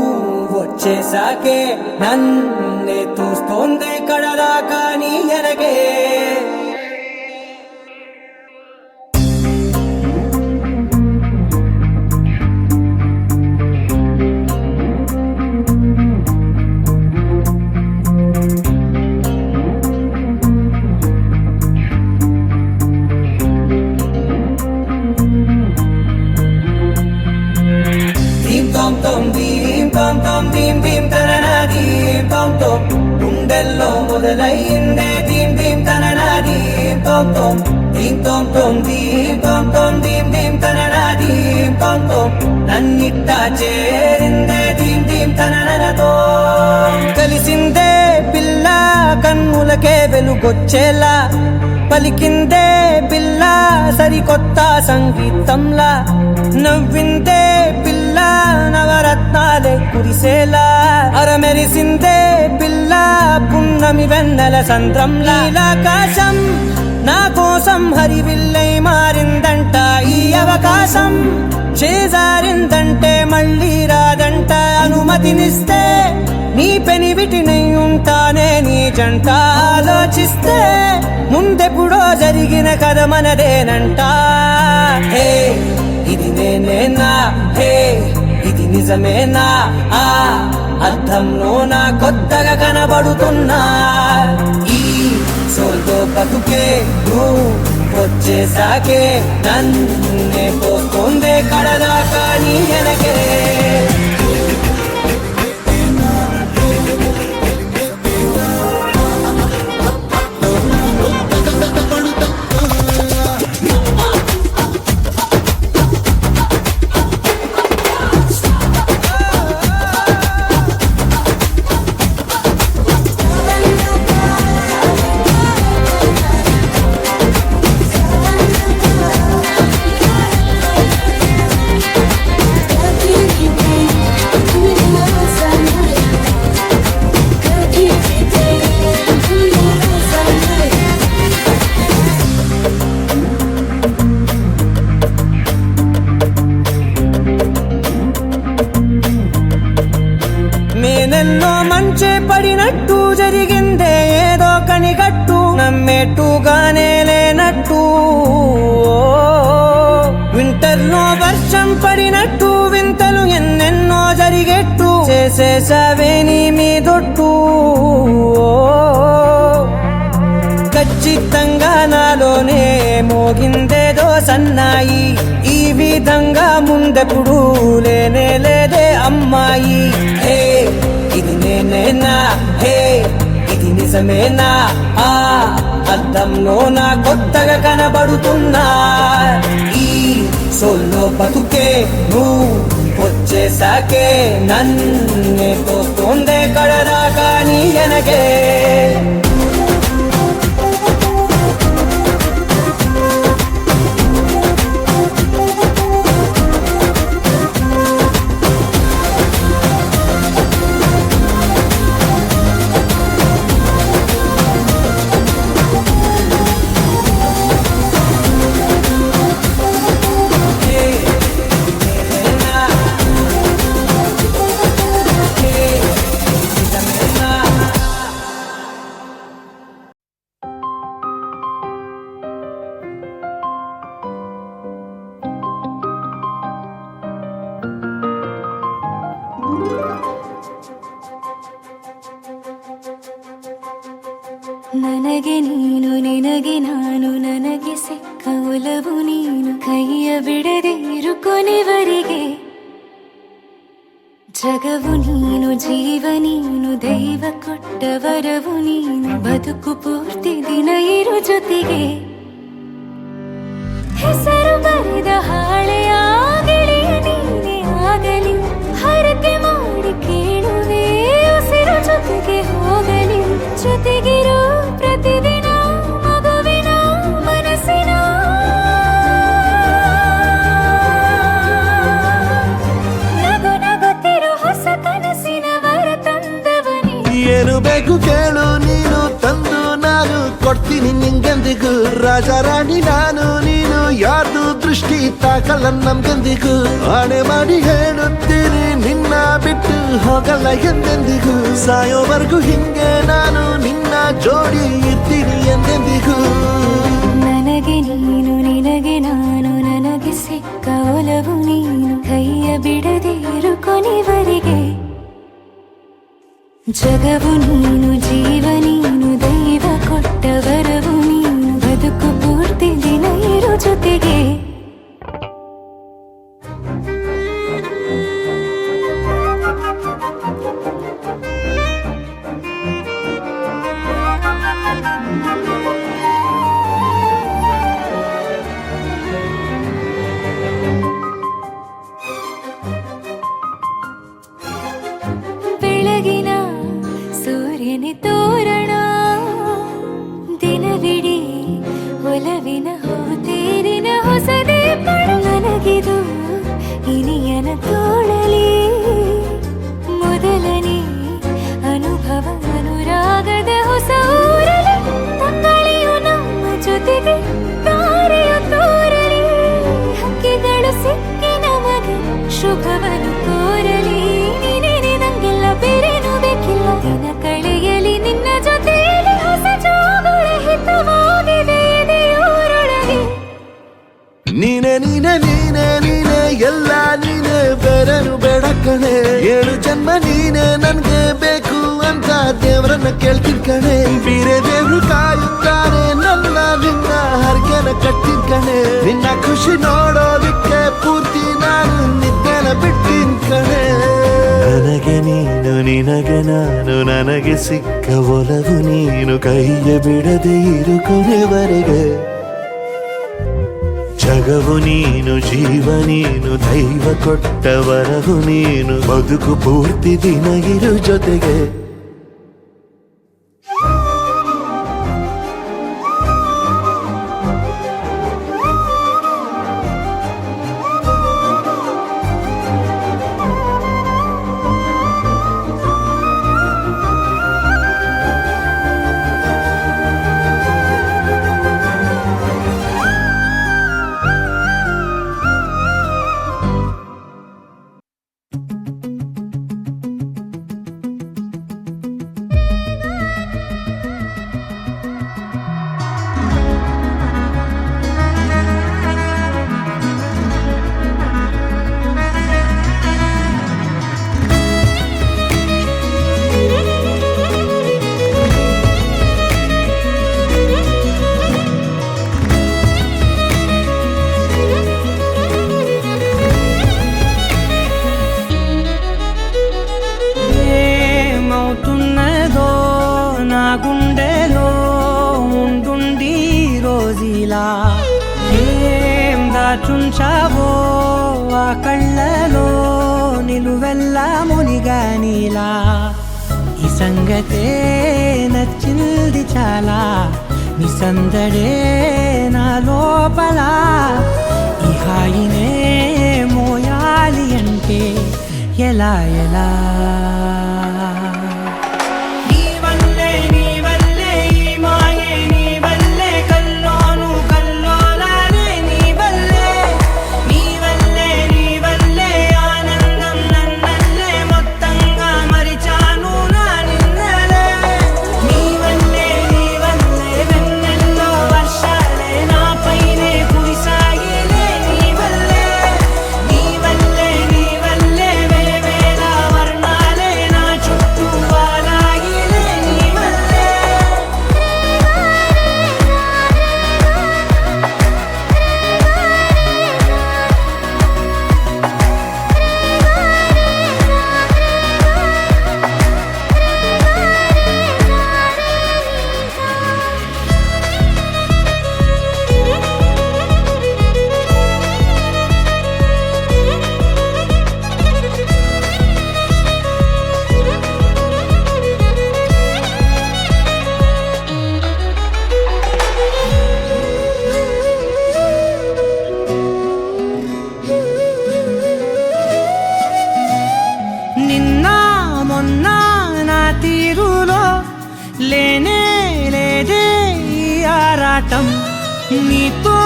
[SPEAKER 1] వచ్చేసాకే నన్నే తోస్తోందే కడదాకా నీ ఎనగే దీం తోం తోం దీం తోం తోం దీం దీం తననా దీం తోం తోం గుండెల్లో మొదలైందే దీం దీం తననా దీం తోం తోం దీం తోం తోం దీం తోం తోం దీం దీం తననా దీం తోం తోం నన్నిట్టా చేరిందే దీం దీం తననతో కలిసిందే పిల్ల కన్నులకే వెలుగొచ్చేలా పలికిందే పిల్ల సరికొత్త సంగీతంలా నవ్విందే పిల్ల నవరత్నాలే కురిసేలా అరమెరిసిందే పిల్ల పున్నమి వెన్నెల సంద్రంలా ఆకాశం నా కోసం హరివిల్లై మారిందంట ఈ అవకాశం చేజారిందంటే మళ్ళీ రాదంట అనుమతినిస్తే నీ పెనివిటినై ఉంటానే నీ జంట ఆలోచిస్తే ముందెప్పుడో జరిగిన కథ మనదేనంట హే ఇది నేనేనా హే ఇది నిజమేనా ఆ అద్దంలో నా కొత్తగా కనబడుతున్నా ఈ సోల్తో బతుకే నువ్వు వచ్చేసాకే నన్నే పోతుందే కడదాకా నీ వెనకే మంచే పడినట్టు జరిగిందే ఏదో కనిగట్టు నమ్మేట్టుగానే లేనట్టు వింటర్లో వర్షం పడినట్టు వింతలు ఎన్నెన్నో జరిగేట్టు చేసేసావే నీ మీదొట్టు ఖచ్చితంగా నాలోనే మోగిందేదో సన్నాయి ఈ విధంగా ముందెప్పుడు లేనే లేదే అమ్మాయి హే ఇది నేనేనా హే ఇది నిజమేనా ఆ అద్దంలో నా కొత్తగా కనబడుతున్నా ఈ సోల్లో బతుకే నువ్వు వచ్చేసాకే నన్నే తోస్తోందే కడదాకా నీ ఎనగే
[SPEAKER 6] ನನಗೆ ನೀನು ನಿನಗೆ ನಾನು ನನಗೆ ಸಿಕ್ಕ ಒಲವು ನೀನು ಕೈಯ ಬಿಡದೆ ಇರು ಕೊನೆವರೆಗೆ ಜಗವು ನೀನು ಜೀವ ನೀನು ದೈವ ಕೊಟ್ಟ ವರವು ನೀನು ಬದುಕು ಪೂರ್ತಿ ದಿನ ಇರು ಜೊತೆಗೆ ಹೆಸರು ಬರೆದ ಹಾಳೆಯಾಗಲಿ ನೀನೇ ಆಗಲಿ ಹರಕೆ ಮಾಡಿ ಕೇಳುವೆ ಉಸಿರು ಜೊತೆಗೆ ಹೋಗಲಿ ಜೊತೆಗಿರೋ ಪ್ರತಿದಿನ ಮಗುವಿನ ಮನಸ್ಸಿನ ನಗು ನಗುತ್ತಿರೋ ಹೊಸ ಕನಸಿನ ವರ ತಂದವನೇ
[SPEAKER 9] ಏನು ಬೇಕು ಕೇಳು ನೀನು ತಂದು ನಾನು ಕೊಡ್ತೀನಿ ನಿಂಗೆಂದಿಗೂ ರಾಜ ರಾಣಿ ನಾನು ನೀನು ಯಾರ್ದು ದೃಷ್ಟಿ ತಾಕಲ್ಲ ನಮ್ಗೆಂದಿಗೂ ಆಣೆ ಮಾಡಿ ಹೇಳುತ್ತೀನಿ ನಿನ್ನ ಬಿಟ್ಟು ಹೋಗಲ್ಲ ಎಂದೆಂದಿಗೂ ಸಾಯೋವರೆಗೂ ಹಿಂಗೆ ನಾನು ನಿನ್ನ ಜೋಡಿ ಇರ್ತೀನಿ ಎಂದೆಂದಿಗೂ
[SPEAKER 6] ನನಗೆ ನೀನು ನಿನಗೆ ನಾನು ನನಗೆ ಸಿಕ್ಕ ಒಲವು ನೀನು ಕೈಯ ಬಿಡದೆ ಇರು ಕೊನೆವರೆಗೆ ಜಗವು ನೀನು ಜೀವ ನೀನು ದೈವ ಕೊಟ್ಟ ವರವು ನೀನು ಬದುಕು ಪೂರ್ತಿ ದಿನ ಇರು ಜೊತೆಗೆ ಬೆಳಗಿನ ಸೂರ್ಯನ ತೋರಣ ದಿನವಿಡೀ ಒಲವಿನ ಹೋತೇರಿನ ಹೊಸದೇ ಪಡ ನನಗಿದು ಇನಿಯನ ತೋಳಲಿ ಮೊದಲನೇ ಅನುಭವ ಅನುರಾಗದ ಹೊಸ ಊರಲಿ ತಂಗಳಿಯು ನಮ್ಮ ಜೊತೆಗೆ ತಾರೆಯು ತೋರಲಿ ಹಕ್ಕಿಗಳು ಸಿಕ್ಕಿ ನಮಗೆ ಶುಭವನ್ನು ಕೋರಲಿ ನೀನೇ ನಂಗೆಲ್ಲ ಬೇರೇನು ಬೇಕಿಲ್ಲ ದಿನ ಕಳೆಯಲಿ ನಿನ್ನ ಜೊತೆಯಲ್ಲಿ ಹೊಸ ಜೋಗುಳ ಹಿತವಾಗಿದೆ ಎದೆಯೂರೊಳಗೆ
[SPEAKER 9] ನೀನೆ ನೀನೆ ನೀನೆ ನೀನೆ ಎಲ್ಲ ನೀನೆ ಬೇರೆನು ಬೇಡ ಕಣೆ 7 ಜನ್ಮ ನೀನೆ ನನ್ಗೆ ಬೇಕು ಅಂತ ದೇವರನ್ನ ಕೇಳ್ತೀನಿ ಕಣೆ ಬೇರೆ ದೇವ್ರು ಕಾಯುತ್ತಾರೆ ನನ್ನ ನಿನ್ನ ಹರಕೆನ ಕಟ್ತೀನಿ ಕಣೆ ನಿನ್ನ ಖುಷಿ ನೋಡೋದಿಕ್ಕೆ ಪೂರ್ತಿ ನಾನು ನಿದ್ದೆನ ಬಿಟ್ಟಿನ್ ಕಣೆ ನನಗೆ ನೀನು ನಿನಗೆ ನಾನು ನನಗೆ ಸಿಕ್ಕ ಒಲವು ನೀನು ಕೈಯ ಬಿಡದೆ ಇರು ಕೊನೆವರೆಗೆ ಜಗವು ನೀನು ಜೀವ ನೀನು ದೈವ ಕೊಟ್ಟ ವರವು ನೀನು ಬದುಕು ಪೂರ್ತಿ ದಿನ ಇರು ಜೊತೆಗೆ
[SPEAKER 1] నీలా ఏం దాచుంచావో ఆ కళ్ళలో నిలువెల్లా మునిగా నీలా ఈ సంగతే నచ్చింది చాలా నీ సందడే నా లోపల ఈ హాయినే మోయాలి అంటే ఎలా ఎలా లేనే లేదే ఈ ఆరాటం నీతో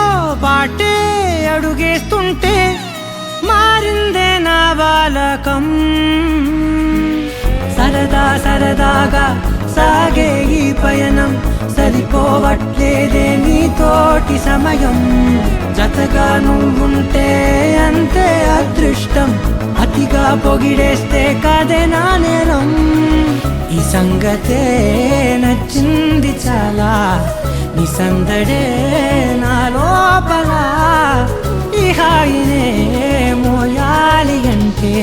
[SPEAKER 1] పాటే అడుగేస్తుంటే మారిందే నా బాలకం సరదా సరదాగా సాగే ఈ పయనం సరిపోవట్లేదే నీతోటి సమయం జతగా నువ్వుంటే అంతే అదృష్టం అతిగా పొగిడేస్తే కదే నా నేరం ఈ సంగతే నచ్చింది చాలా నీ సందడే నా లోపల ఈ హాయినే మోయాలి అంటే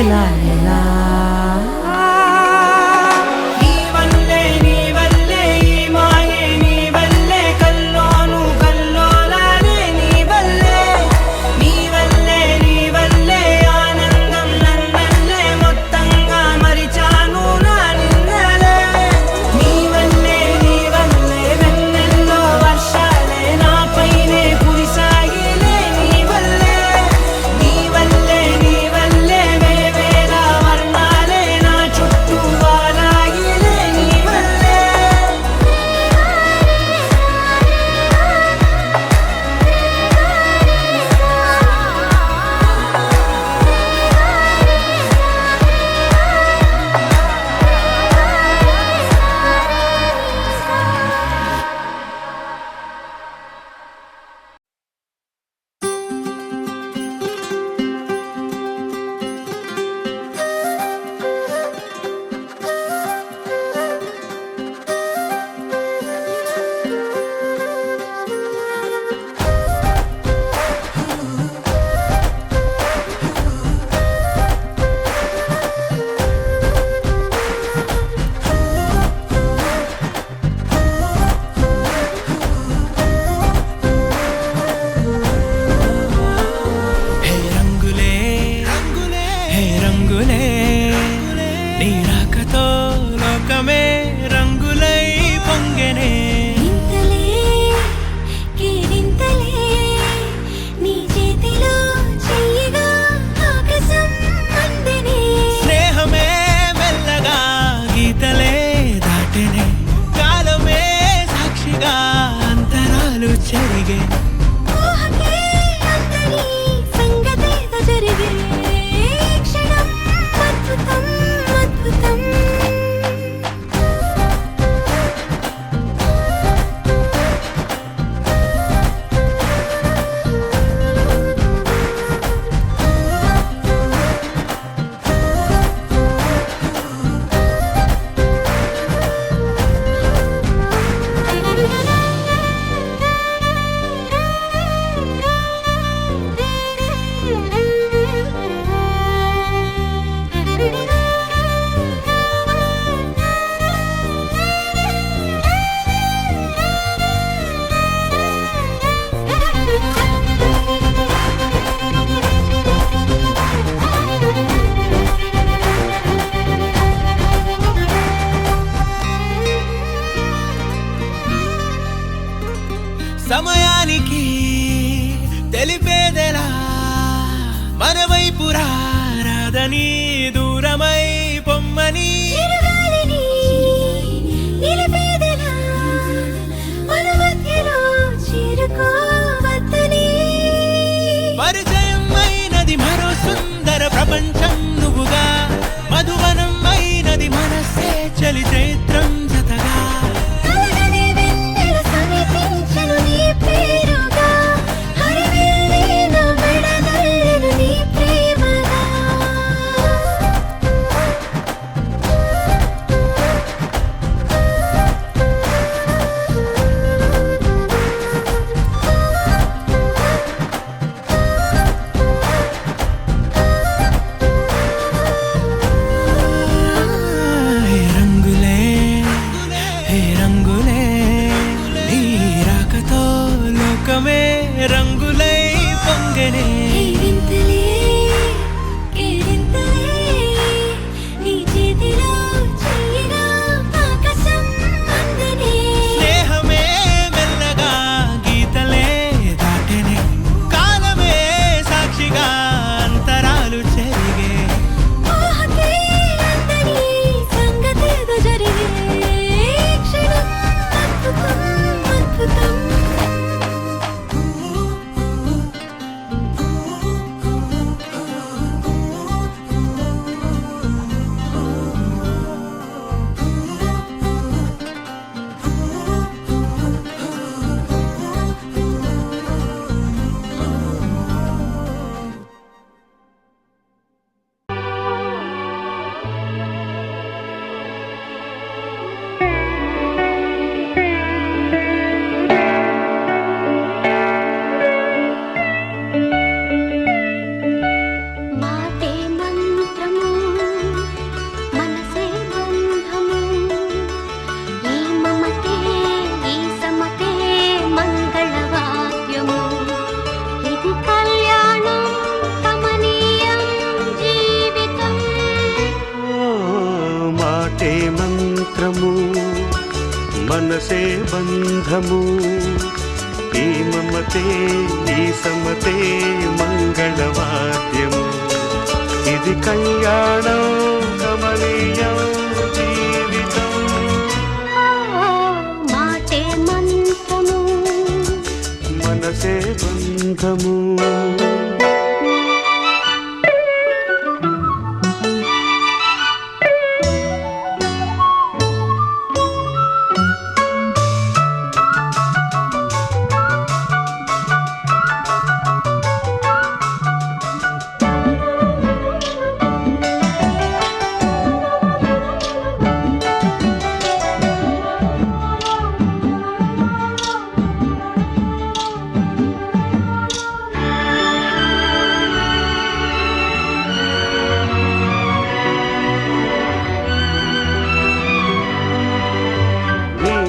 [SPEAKER 1] ఎలా ఎలా చలి చైత్రం జతగా
[SPEAKER 6] కలగని వెన్నెల సమీపించెను నీ పేరుగా హరివెల్లి నా మెడనల్లెను నీ ప్రేమగా
[SPEAKER 1] హే రంగులే హే రంగులే నీ రాకతో లోకమే రంగులై పొంగనే
[SPEAKER 6] కేరింతలే కేరింతలే నీ చేతిలో చెయ్యిగా ఆకాశం అందనే
[SPEAKER 1] స్నేహమే మెల్లగా గీతలే దాటెనే కాలమే సాక్షిగా అంతరాలు చెరిగే
[SPEAKER 6] ఊహకే అందని సంగతేదో జరిగే క్షణం అద్భుతం అద్భుతం మాటే మంత్రము మనసే బంధము ఈ మమతే ఈ సమతే మంగళవాద్యము ఇది కళ్యాణం కమనీయం జీవితం
[SPEAKER 4] మాటే మంత్రము మనసే బంధము ఈ మమతే ఈ సమతే మంగళవాద్యము ఇది కళ్యాణం కమనీయం జీవితం
[SPEAKER 6] మాటే మంత్రము
[SPEAKER 4] మనసే బంధము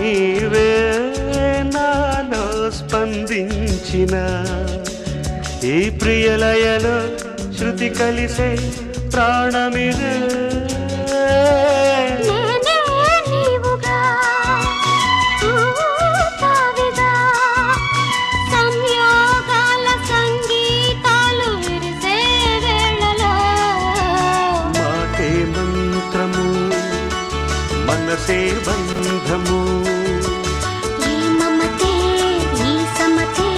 [SPEAKER 4] నీవే నాలో స్పందించిన ఈ ప్రియలయలో శృతి కలిసే ప్రాణమిదే
[SPEAKER 6] నేనే నీవుగా తావిగా సంయోగాల సంగీతాలు విరిసే వేళలో
[SPEAKER 4] మాటే మంత్రము మనసే బంధము
[SPEAKER 6] ఈ మమతే ఈ సమతే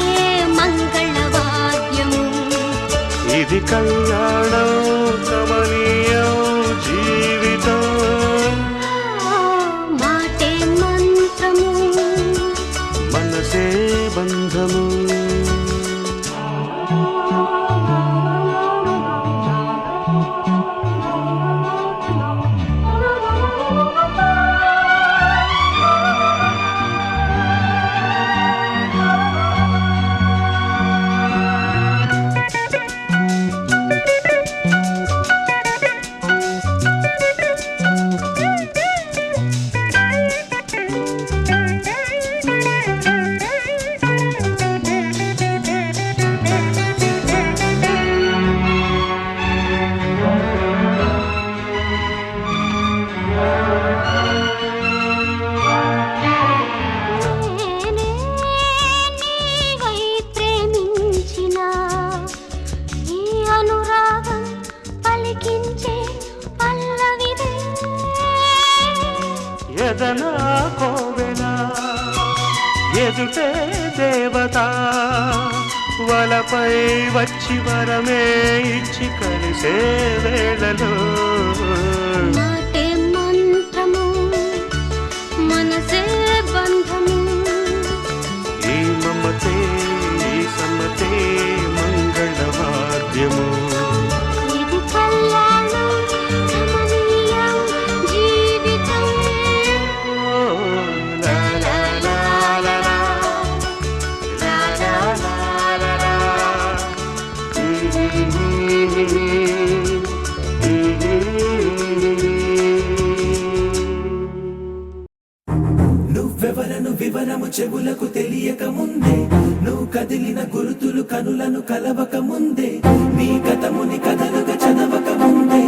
[SPEAKER 6] మంగళవాద్యము
[SPEAKER 4] ఇది కళ్యాణం కమనీయం జీవితం
[SPEAKER 6] మాటే మంత్రము
[SPEAKER 4] మనసే బంధము ఎదనా కోవెల ఎదుటే దేవత వలపై వచ్చి వరమే ఇచ్చి కలిసే వేళలో
[SPEAKER 6] మాటే మంత్రము
[SPEAKER 9] చెవులకు తెలియక ముందే నువ్వు కదిలిన గురుతులు కనులను కలవక ముందే నీ గతముని కథలుగా చదవక ముందే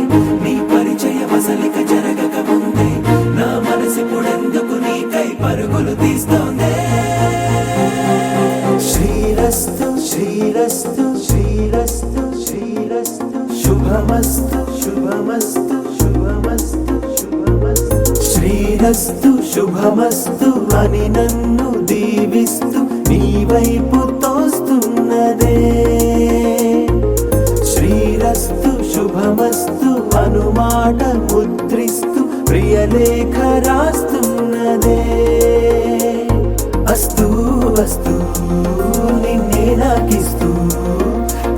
[SPEAKER 9] నీ పరిచయ మసలిక జరగక ముందే నా మనసిప్పుడెందుకు నీకై పరుగులు తీస్తోందే శ్రీరస్తు శ్రీరస్తు శ్రీరస్తు శ్రీరస్తు శుభమస్తు శుభమస్తు శుభమస్తు శుభమస్తు శ్రీరస్తు శుభమస్తు అని నన్ను దీవిస్తూ నీ వైపు తోస్తున్నదే శ్రీరస్తు శుభమస్తు అనుమాట ముద్రిస్తూ ప్రియలేఖ రాస్తున్నదే అస్తు అస్తు నిన్నే నాకిస్తూ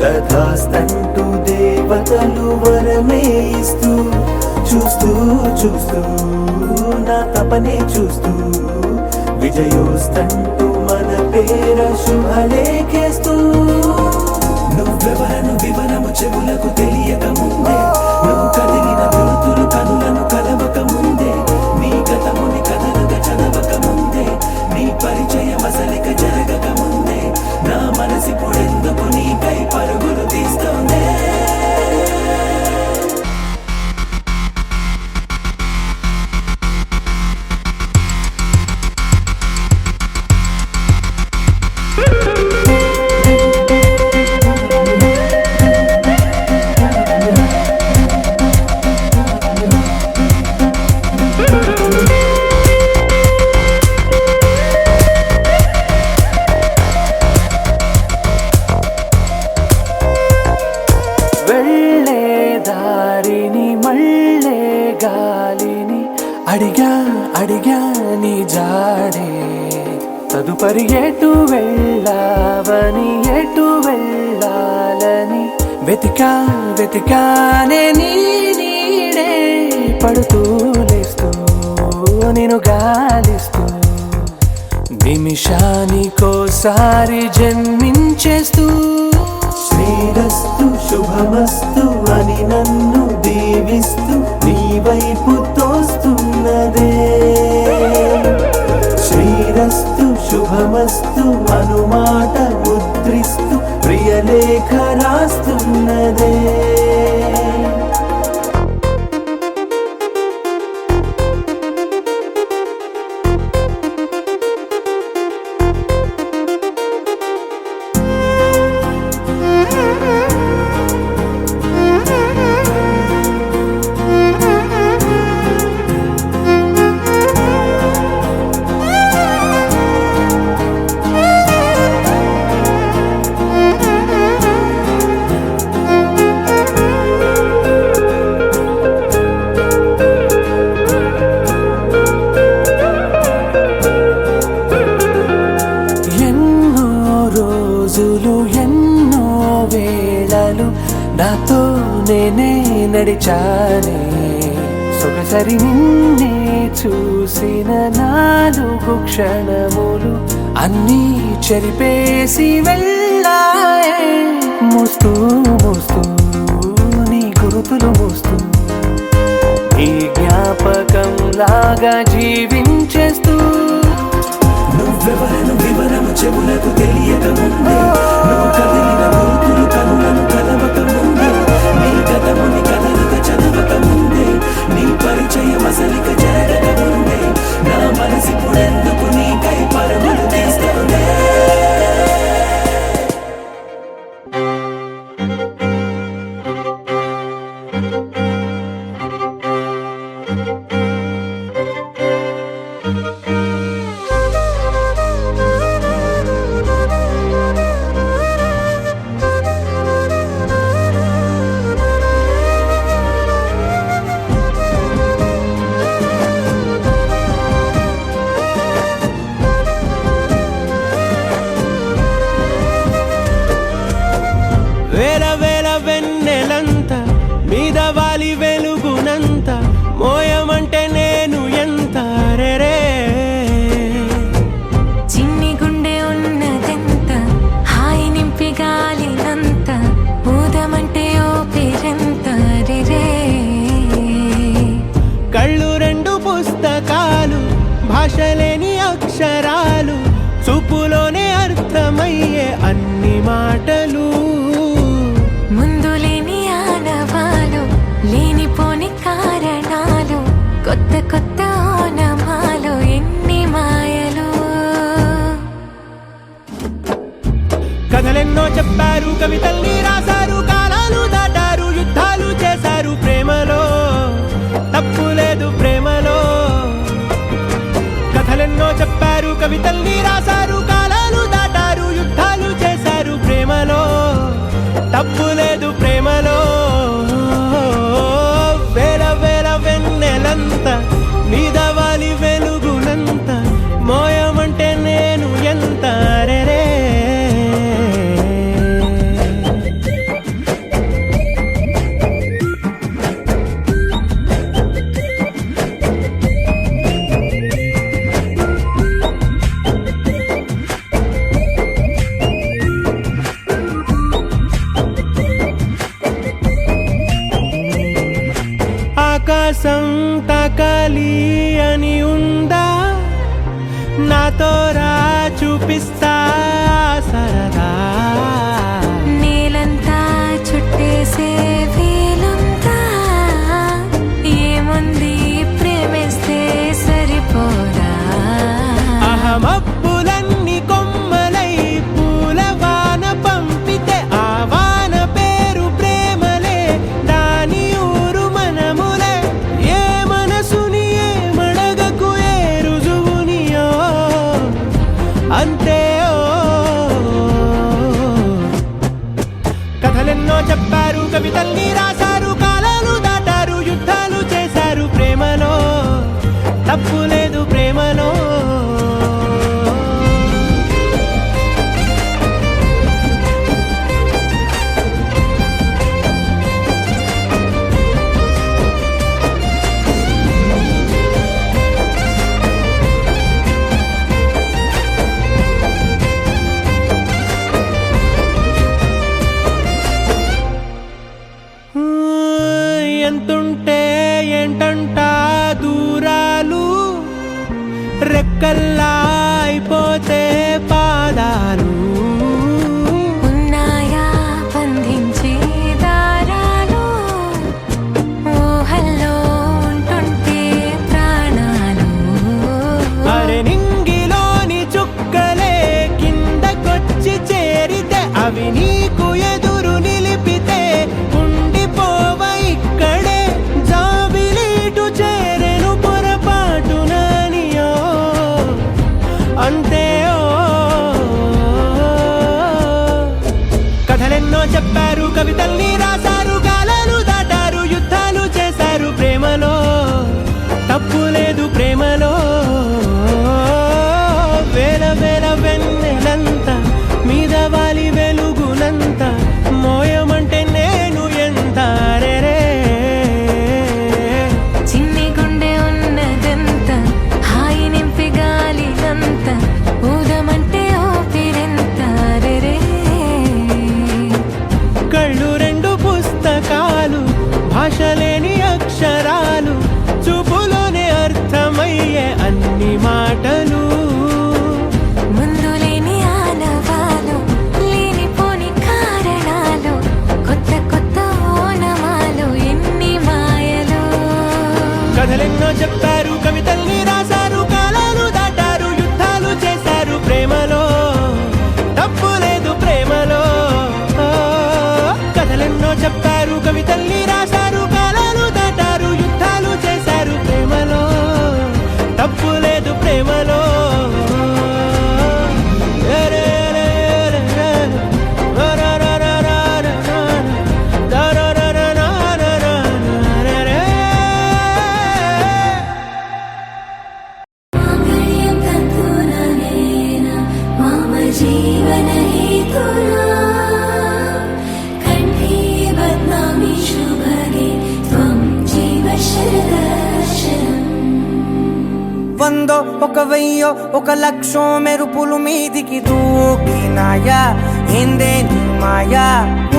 [SPEAKER 9] తథాస్తంటూ దేవతలు వరమే ఇస్తూ చూస్తూ చూస్తూ నా తపనే చూస్తూ విజయోస్తంటూ మన పేర శుభలేఖేస్తూ నువ్వెవరను వివరము చెవులకు తెలియక ముందే నువ్వు కదిలిన గుర్తులు కనులను కలవక ముందే నీ గతముని కథలుగా చదవక ముందే నీ పరిచయ మసలిక జరగక ముందే నా మనసిప్పుడెందుకు నీకై పరుగులు తీస్తోందే
[SPEAKER 1] వెళ్ళే దారిని మళ్ళే గాలిని అడిగా అడిగా నీ జాడే తదుపరి ఎటు వెళ్ళావని ఎటు వెళ్ళాలని వెతికా వెతికానే నీ నీడే పడుతూ లేస్తూ నేను గాలిస్తూ నిమిషానికోసారి జన్మించేస్తూ శ్రీరస్తు శుభమస్తు అని నన్ను దీవిస్తూ నీ వైపు తోస్తున్నదే శ్రీరస్తు శుభమస్తు అనుమాట ముద్రిస్తూ ప్రియలేఖ రాస్తున్నదే ఎన్నో వేళలు నాతో నేనే నడిచానే సొగసరి నిన్నే చూసిన 4 క్షణములు అన్నీ చెరిపేసి వెళ్ళాయే మోస్తూ మోస్తూ నీ గురుతులు మోస్తూ ఈ జ్ఞాపకం లాగా జీవించేస్తూ నువ్వెవరను వివరము చెవులకు తెలియక ముందే నువ్వు కదిలిన గుర్తులు కనులను కలవక ముందే నీ గతముని కథలుగా చదవక ముందే నీ పరిచయ మసలిక జరగక ముందే నా మనసిప్పుడెందుకు నీకై పరుగులు తీస్తోందే
[SPEAKER 8] వేల వేల వెన్నెలంత మీద వాలి వెలుగునంత మోయమంటే నేను ఎంత రే
[SPEAKER 6] చిన్ని గుండె ఉన్నదెంత హాయి నింపి గాలినంత ఊదమంటే ఓ పేరెంత రే
[SPEAKER 8] కళ్ళు 2 పుస్తకాలు భాషలేని అక్షరాలు చూపులోనే అర్థమయ్యే అన్ని మాటలు.
[SPEAKER 6] ముందు లేని ఆనవాలు, లేనిపోని కారణాలు, కొత్త కొత్త ఓనమాలు, ఎన్ని మాయలు.
[SPEAKER 8] కథలెన్నో చెప్పారు, కవితల్ని రాశారు, కాలాలు దాటారు, యుద్ధాలు చేశారు ప్రేమలో, తప్పు లేదు ప్రేమలో. కథలెన్నో చెప్పారు, కవితల్ని రాశారు, కాలాలు దాటారు, యుద్ధాలు చేశారు ప్రేమలో, తప్పు లేదు ప్రేమలో. వేల వేల వెన్నెలంత నీదవాలి వెలుగునంత, మోయమంటే నేను ఎంత రే. ఆకాశం తాకాలి అని ఉందా, నాతో రా చూపిస్తా సరదా.
[SPEAKER 6] నేలంతా చుట్టేసే వీలుందా, ఏముంది ప్రేమిస్తే సరిపోదా.
[SPEAKER 8] అహమప్పులన్నీ కొమ్మలై పూలవాన పంపితే, ఆ వాన పేరు ప్రేమలే, దాని ఊరు మనములే. ఏ మనసుని ఏ మడగకు, ఏ రుజువునియో అంతే. కథలెన్నో చెప్పారు, కవితల్ని రాశారు, కాలాలు దాటారు, యుద్ధాలు చేశారు ప్రేమలో, తప్పు లేదు ప్రేమలో. ఎంతుంటే ఏంటంట దూరాలు, రెక్కల్లా అయిపోతే పాదాలు.
[SPEAKER 6] ఉన్నాయా బంధించే దారాలు, ఊహల్లో ఉంటుంటే ప్రాణాలు.
[SPEAKER 8] అరే నింగిలోని చుక్కలే కిందకొచ్చి చేరితే, అవి నీకు ఎదురు నిలిపితే ఉండిపోవ ఇక్కడే. జాబిలీటు చేరెను పొరపాటుననియో అంతే. కథలెన్నో చెప్పారు, కవితల్ని రాశారు, కాలాలు దాటారు, యుద్ధాలు చేశారు ప్రేమలో, తప్పు లేదు ప్రేమలో. వేల వేల వెన్నెలంత మీద వాలి వెలుగునంత, మోయమంటే నేను ఎంత రే.
[SPEAKER 6] చిన్ని గుండె ఉన్నదంత, హాయి నింపి గాలినంత, ఊదమంటే ఓపిరెంత రే.
[SPEAKER 8] కళ్ళు రెండు పుస్తకాలు, భాష లేని అక్షరాలు, చూపులోనే అర్థమయ్యే అన్ని మాటలు.
[SPEAKER 6] ముందు లేని ఆనవాలు, లేనిపోని కారణాలు, కొత్త కొత్త ఓనమాలు, ఎన్ని మాయలు.
[SPEAKER 8] కథలెన్నో చెప్పారు, కవితల్ని రాశారు, కాలాలు దాటారు, యుద్ధాలు చేశారు ప్రేమలో, తప్పు లేదు ప్రేమలో. కథలెన్నో చెప్పారు, కవితల్ని రాశారు, కాలాలు దాటారు, యుద్ధాలు చేశారు ప్రేమలో, తప్పు లేదు ప్రేమలో.
[SPEAKER 6] జీవన హేతునా కంఠే బద్నామి శుభగే త్వం జీవ శరదర్శనం.
[SPEAKER 10] వందో ఒక వెయ్యో ఒక లక్షో మెరుపులు మీదికి దూకినాయా, ఏందే నీ మాయా.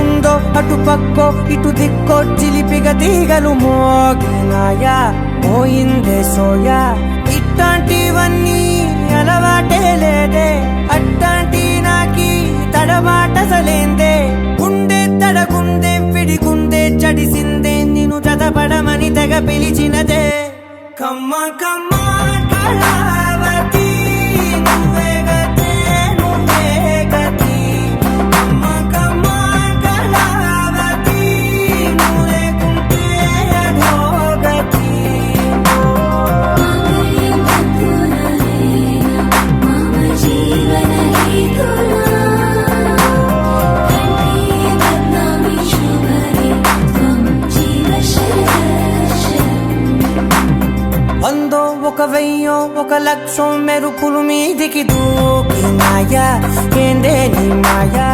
[SPEAKER 10] ఉందో అటు పక్కో ఇటు దిక్కో చిలిపిగ తీగలు మోగినాయా, పోయిందే సోయా. ఇట్లాంటివన్నీ అలవాటేలే లేదే అట్టాంటి నాకి తడబాటసలేందే గుండె తడగుందే విడిగుందే చడిసిందే నిన్ను చదపడమని తెగ పిలిచినదే కమ్మ కమ్మ కళావతి నువ్వే గతే నువ్వే గతి కమ్మ కమ్మ కళావతి నువ్వు లేకుంటే అధోగతి వందో ఒక వెయ్యో ఒక లక్షం మెరుపులు మీదికి దూకినాయా ఏందే నీ మాయా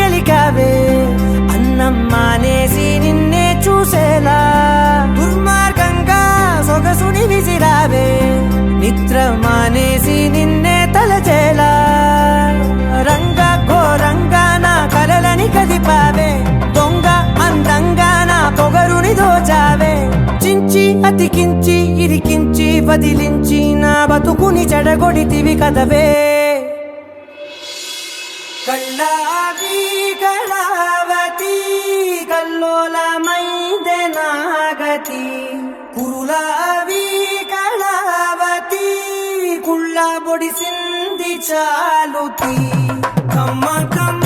[SPEAKER 10] గెలికావే అన్నం మానేసి నిన్నే చూసేలా దుర్మార్గంగా సొగసుని విసిరావే నిద్ర మానేసి నిన్నే తలచేలా రంగ ఘోరంగా నా కలలని కదిపావే దొంగ అందంగా నా పొగరుని దోచావే చించి అతికించి ఇరికించి వదిలించి నా బతుకుని చెడగొడితివి కదవే కళ్ళావి కళావతి కల్లోలమైందే నాగతి కురులావి కళావతి కుళ్ళ బొడిసింది చాలుతి కమ్మ కమ్మ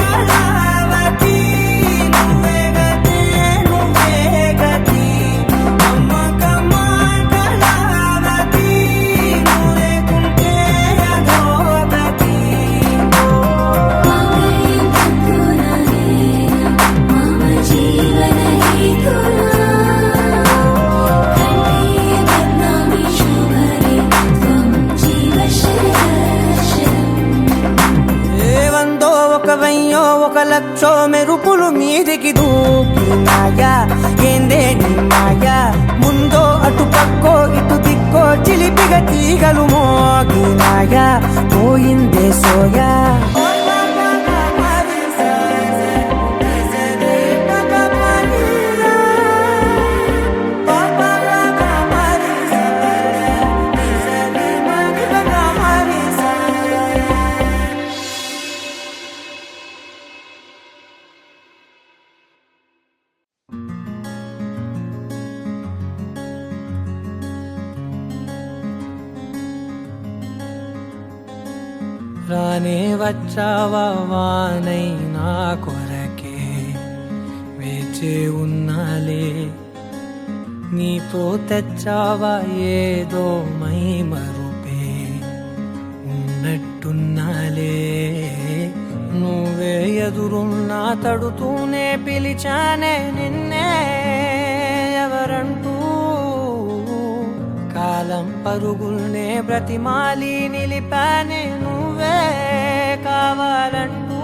[SPEAKER 10] కళావతి నువ్వే గతే నువ్వే గతి కమ్మ కమ్మ కళావతి నువ్వు లేకుంటే అధోగతి ఏవందో ఒక వెయ్యో ఒక లక్షో మెరుపులు మీదికి దూకినాయా ఏందే నీ మాయా ముందో అటు పక్కో ఇటు దిక్కో చిలిపిగా తీగలు మోగినాయా పోయిందే సోయా రానే వచ్చావా వానై నా కొరకే వేచే ఉన్నాలే నీతో తెచ్చావా ఏదో మై మరుపే ఉన్నట్టున్నాలే నువ్వే ఎదురున్నా తడుతూనే పిలిచానే నిన్నే ఎవరంటూ కాలం పరుగుల్నే బ్రతిమాలి నిలిపానే నువ్వే కావాలంటూ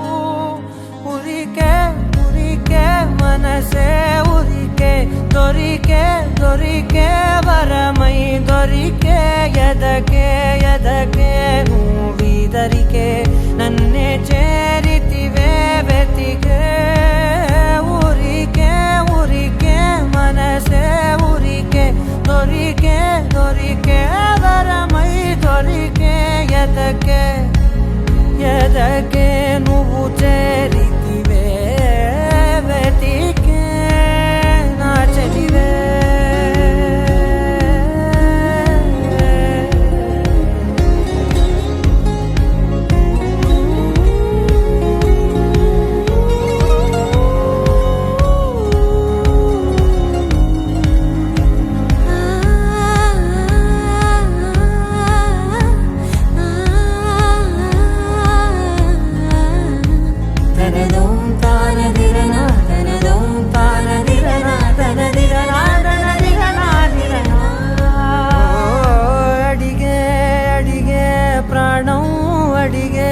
[SPEAKER 10] ఉరికే ఉరికే మనసే ఉరికే దొరికే దొరికే వరమై దొరికే ఎదకే ఎదకే నువ్విదరికే నన్నే చేరితివే వెతికే ఊరికే ఊరికే మనసే ఊరికే దొరికే దొరికే వరమై దొరికే ఎదకే ఎదకే నువ్వు చేరితివే వెతికే నా చెలివే
[SPEAKER 6] తనదోం తానదిరనా తనదోం తానదిరనా తనదిరనా తనదిరనా దిరనా.
[SPEAKER 10] అడిగే అడిగే ప్రాణం అడిగే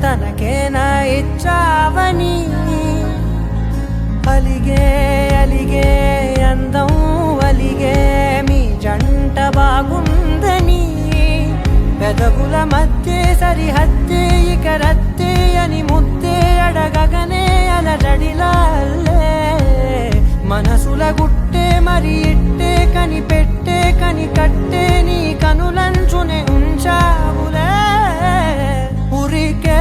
[SPEAKER 10] తనకేనా ఇచ్చావని, అలిగే అలిగే అందం అలిగే మీ జంట బాగుందని, పెదవుల మధ్య సరిహద్దే ఇక రద్దే అని ముద్దే అడగగనే అలజడిలాల్లే, మనసుల గుట్టే మరి ఇట్టే కనిపెట్టే కని కట్టే నీ కనులంచునే ఉంచావులే. ఉరికే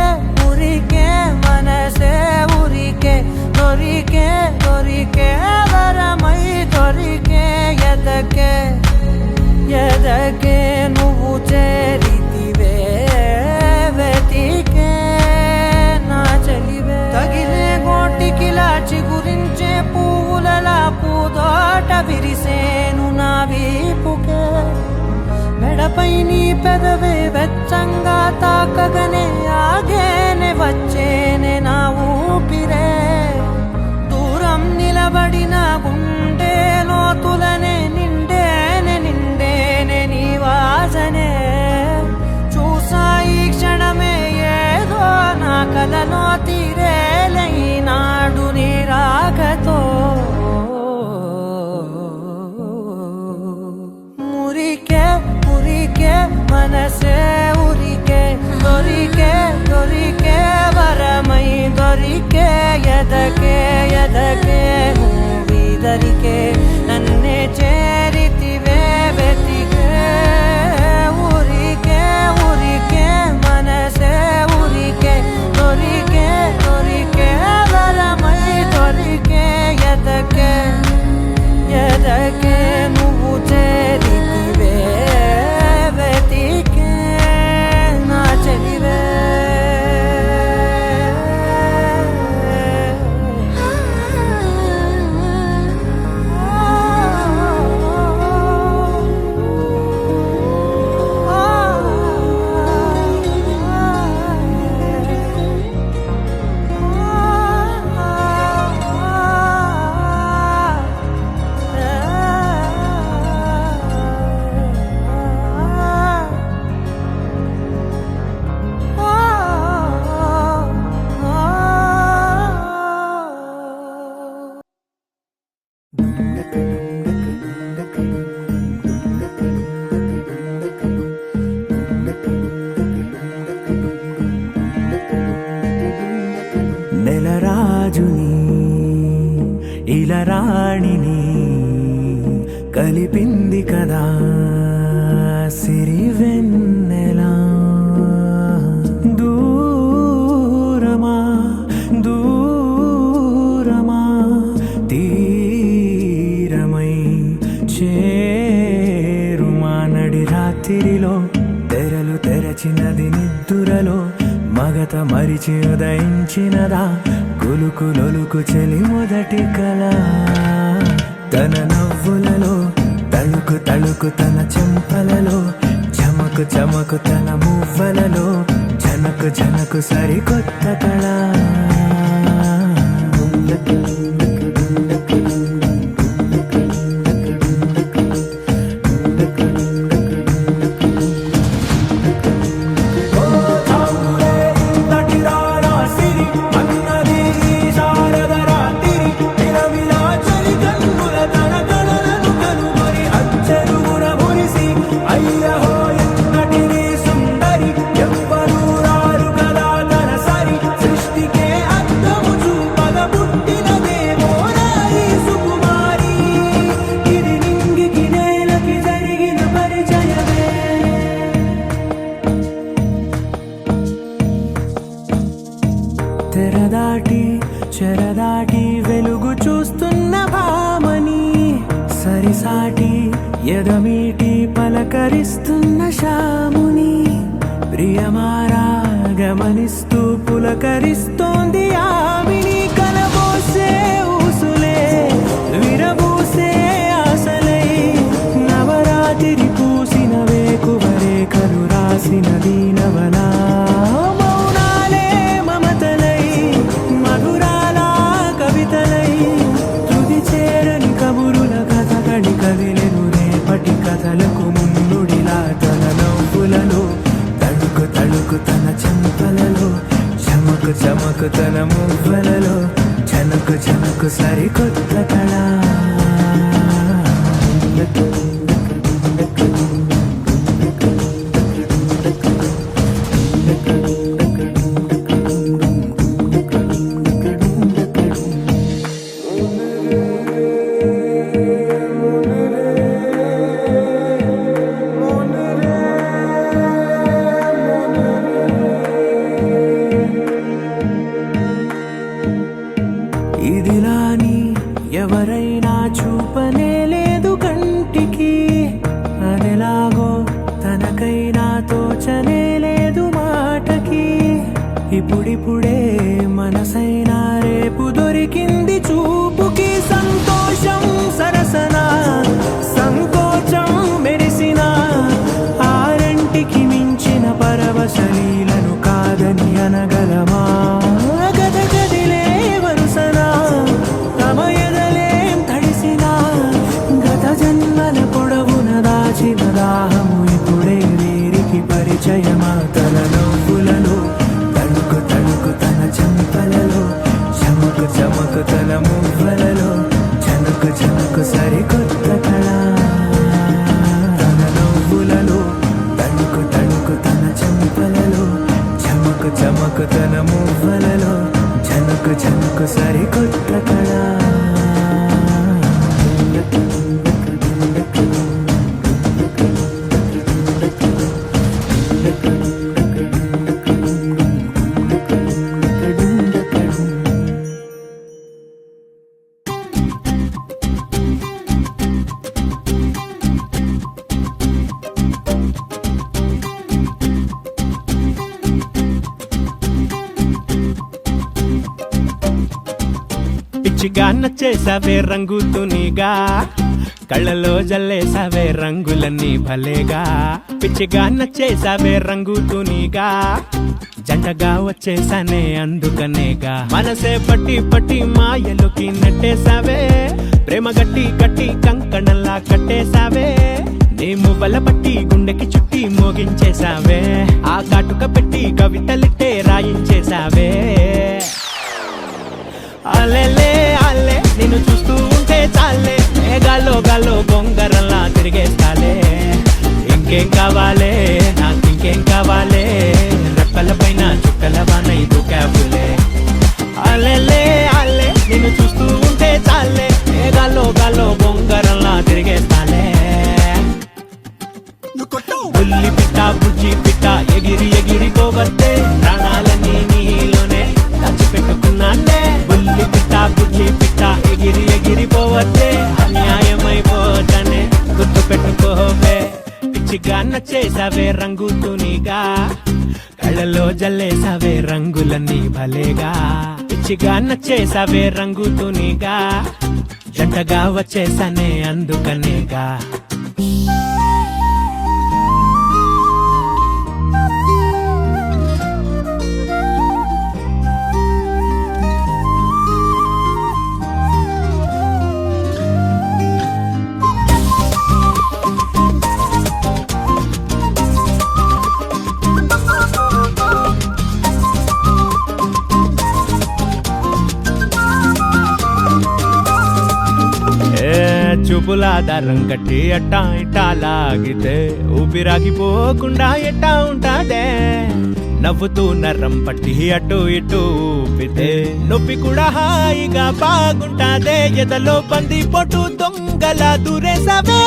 [SPEAKER 10] ఉరికే మనసే ఉరికే దొరికే దొరికే వరమై దొరికే ఎదకే ఎదకే నువ్వు చేరితివే వెతికే నా చెలివే. తగిలే గోటికిలా చిగురించే పువ్వులలా పూదోట విరిసేను నా వీపుకే, మెడపై నీ పెదవే వెచ్చంగా తాకగనే ఆగేనే వచ్చేనే నా ఊపిరే. దూరం నిలబడిన గుండె లోతులనే నిండేనే నిండేనే నీ వాసనే. చూసా ఈ క్షణమే ఏదో నా కలలో తీరేలే నాడు నీ రాకతో. మురికే మురికే మనసే ఉరికే దొరికే దొరికే వరమై దొరికే ఎదకే ఎదకే నువ్విదరికే నన్నే చేరితివే వెతికే. ఉరికే ఉరికే మనసే ఉరికే దొరికే దొరికే వరమై దొరికే ఎదకే ఎదకే నువ్వు చేరితివే వెతికే నా చెలివే. నెలరాజుని ఇలరాణిని కలిపింది కదా సిరివెన్నెలా. దూరమా దూరమా తీరమై చేరుమా నడి రాత్రిలో తెరలు తెరచినది నిద్దురలో మగత మరిచి ఉదయించినదా కులుకు లొలుకు చెలి మొదటి కళ. తన నవ్వులలో తళుకు తళుకు తన చెంపలలో చమకు చమకు తన మువ్వలలో జనకు జనకు సరికొత్త కళ. తెరదాటి చెరదాటి వెలుగు చూస్తున్న భామని సరిసాటి ఎదమీటి పలకరిస్తున్న శాముని ప్రియమారా గమనిస్తూ పులకరిస్తోంది ఆవిని. కలబోసే ఊసులే విరబూసే ఆశలై నవరాత్రి పూసిన వేకువరే కలు రాసిన దీనవనా. మౌనాలే మమతలై మధు మువ్వలలో చనుకు చనుకు సరికొత్త కళ ఇదిలాని ఎవరైనా చూపనే లేదు కంటికి అదెలాగో తనకైనా తోచనే లేదు మాటకి ఇప్పుడిప్పుడే మనసైనా రేపు దొరికింది చూపుకి సంతోషం సరసన సంకోచం మెరిసిన ఆరంటికి మించిన పరవశలీలను కాదని అనగలమా గద గదిలే వరుసనా తమ ఎదలేం తడిసినా గత జన్మల పొడవున దాచిన దాహము ఇప్పుడే వీరికి పరిచయమా తన నవ్వులలో తణుకు తణుకు తన చెంపలలో చమకు చమకు తన మువ్వలలో చనుకు చనుకు సరికొత్త కళ తన నవ్వులలో తణుకు తణుకు తన చెంపలలో చమకు చమకు తన మువ్వలలో చనుకు చనుకు సరికొత్త కళ
[SPEAKER 8] పిచ్చిగా నచ్చేసావే రంగుతునిగా కళ్ళలో జల్లేసావే రంగులన్నీ భలేగా పిచ్చిగా నచ్చేసావే రంగుతునిగా జంటగా వచ్చేసానే అందుకనేగా మనసే పట్టి పట్టి మాయలోకి నెట్టేసావే ప్రేమ గట్టి గట్టి కంకణంలా కట్టేసావే నీ మువ్వల పట్టి గుండెకి చుట్టి మోగించేసావే ఆ కాటుక పెట్టి కవితలిట్టే రాయించేసావే అల్లెలే అల్లె నిన్ను చూస్తూ ఉంటే చాలే గాల్లో గాల్లో బొంగరల్లా తిరిగేస్తాలే ఇంకేం కావాలే నాకు ఇంకేం కావాలే రెక్కల పైన చుక్కల వాన దూకాపులే అల్లెలే అల్లె నిన్ను చూస్తూ ఉంటే చాలే గాల్లో గాల్లో బొంగరల్లా తిరిగేస్తాలే బుల్లి పిట్ట బుజ్జి పిట్ట ఎగిరి ఎగిరిపోవద్దే ప్రాణాలన్నీ నీలోనే దాచిపెట్టుకున్నానే బుల్లి పిట్ట బుజ్జి పిట్ట ఎగిరి ఎగిరిపోవద్దే అన్యాయమైపోతానే గుర్తు పెట్టుకోవే పిచ్చిగా నచ్చేసావే రంగుతునిగా కళ్ళలో జల్లేసావే రంగులన్నీ భలేగా పిచ్చిగా నచ్చేసావే రంగుతునిగా జంటగా వచ్చేసానే అందుకనేగా చూపులా దారం కట్టి అట్టా ఇట్టా లాగితే ఊపిరాగిపోకుండా ఎట్టా ఉంటాదే నవ్వుతూ నర్రం పట్టి అటు ఇటు ఊపితే నొప్పి కూడా హాయిగా బాగుంటాదే ఎదలో పంది పొట్టు దొంగలా దూరేసావే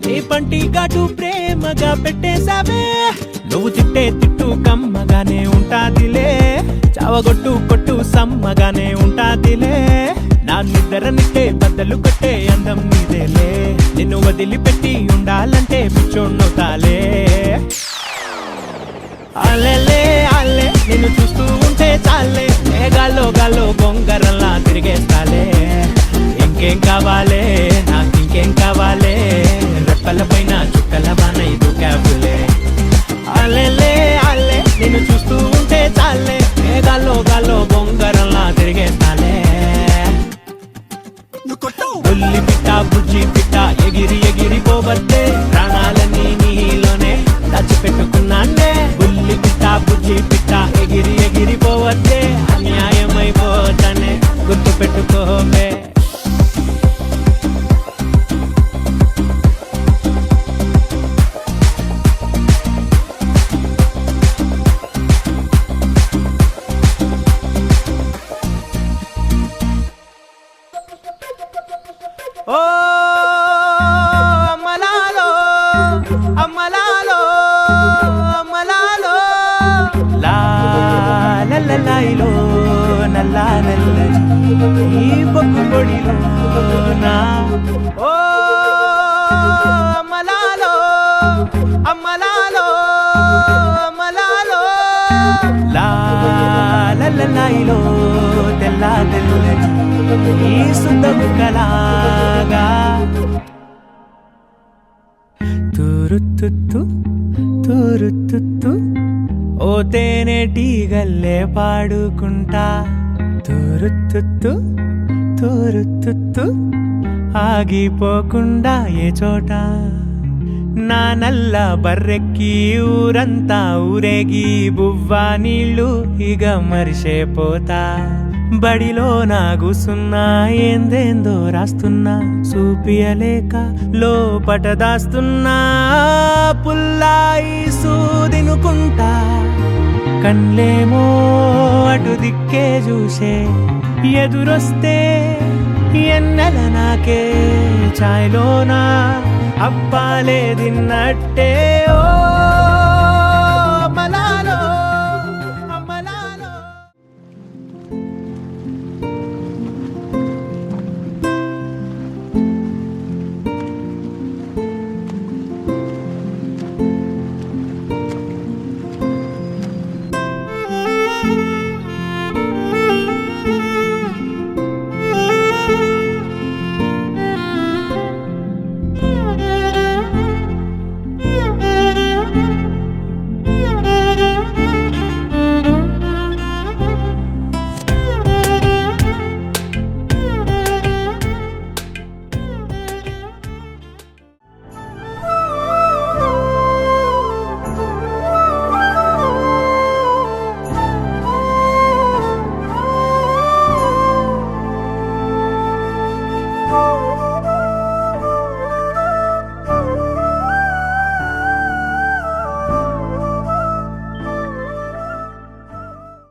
[SPEAKER 8] నీ పంటి ఘాటు ప్రేమగా పెట్టేసావే నువ్వు తిట్టే తిట్టు కమ్మగానే ఉంటాదిలే చావగొట్టు కొట్టు సమ్మగానే ఉంటాదిలే నా నిద్ర నిట్టే బద్దలు కట్టే అందం నీదేలే నిన్ను వదిలిపెట్టి ఉండాలంటే పిచ్చోడ్నవుతాలే అల్లెలే అల్లె నిన్ను చూస్తూ ఉంటే చాలే గాల్లో గాల్లో బొంగరల్లా తిరిగేస్తాలే ఇంకేం కావాలే నాకు ఇంకేం కావాలే రెప్పల పైన చుక్కల వాన దూకాపులే అల్లెలే అల్లె నిన్ను చూస్తూ ఉంటే చాలే గాల్లో గాల్లో బొంగరల్లా తిరిగేస్తాలే బుల్లి పిట్ట బుజ్జి పిట్ట ఎగిరి ఎగిరిపోవద్దే ప్రాణాలన్నీ నీలోనే దాచిపెట్టుకున్నానే బుల్లి పిట్ట బుజ్జి పిట్ట ఎగిరి ఎగిరిపోవద్దే అన్యాయమైపో పెట్టుకోవే. ఓ అమ్మలాలో అమ్మలాలో అమ్మలాలో లా లల్లలాయిలో నల్లా నల్లని ఈ బొగ్గు పొడిలో నా ఓ అమ్మలాలో అమ్మలాలో అమ్మలాలో లా లల్లలాయిలో తెల్లా తెల్లని ఈ సుద్దముక్కలాగా తూరుతుత్తు తూరుతుత్తు ఓ తేనెటీగల్లే పాడుకుంటా. తూరుతుత్తు తూరుతుత్తు ఆగిపోకుండా ఏ చోట. నా నల్ల బర్రెక్కి ఊరంతా ఊరేగి బువ్వా నీళ్ళు ఇగ మరిసేపోతా. బడిలో నాగుసున్నా ఏందేందో రాస్తున్నా చూపియలేక లోపట దాస్తున్నా. పుల్లాయి సూదినుకుంటా కన్లేమో అటు దిక్కే చూసే. ఎదురొస్తే ఎన్నెల నాకే ఛాయ్లోనా అప్పాలే తిన్నట్టే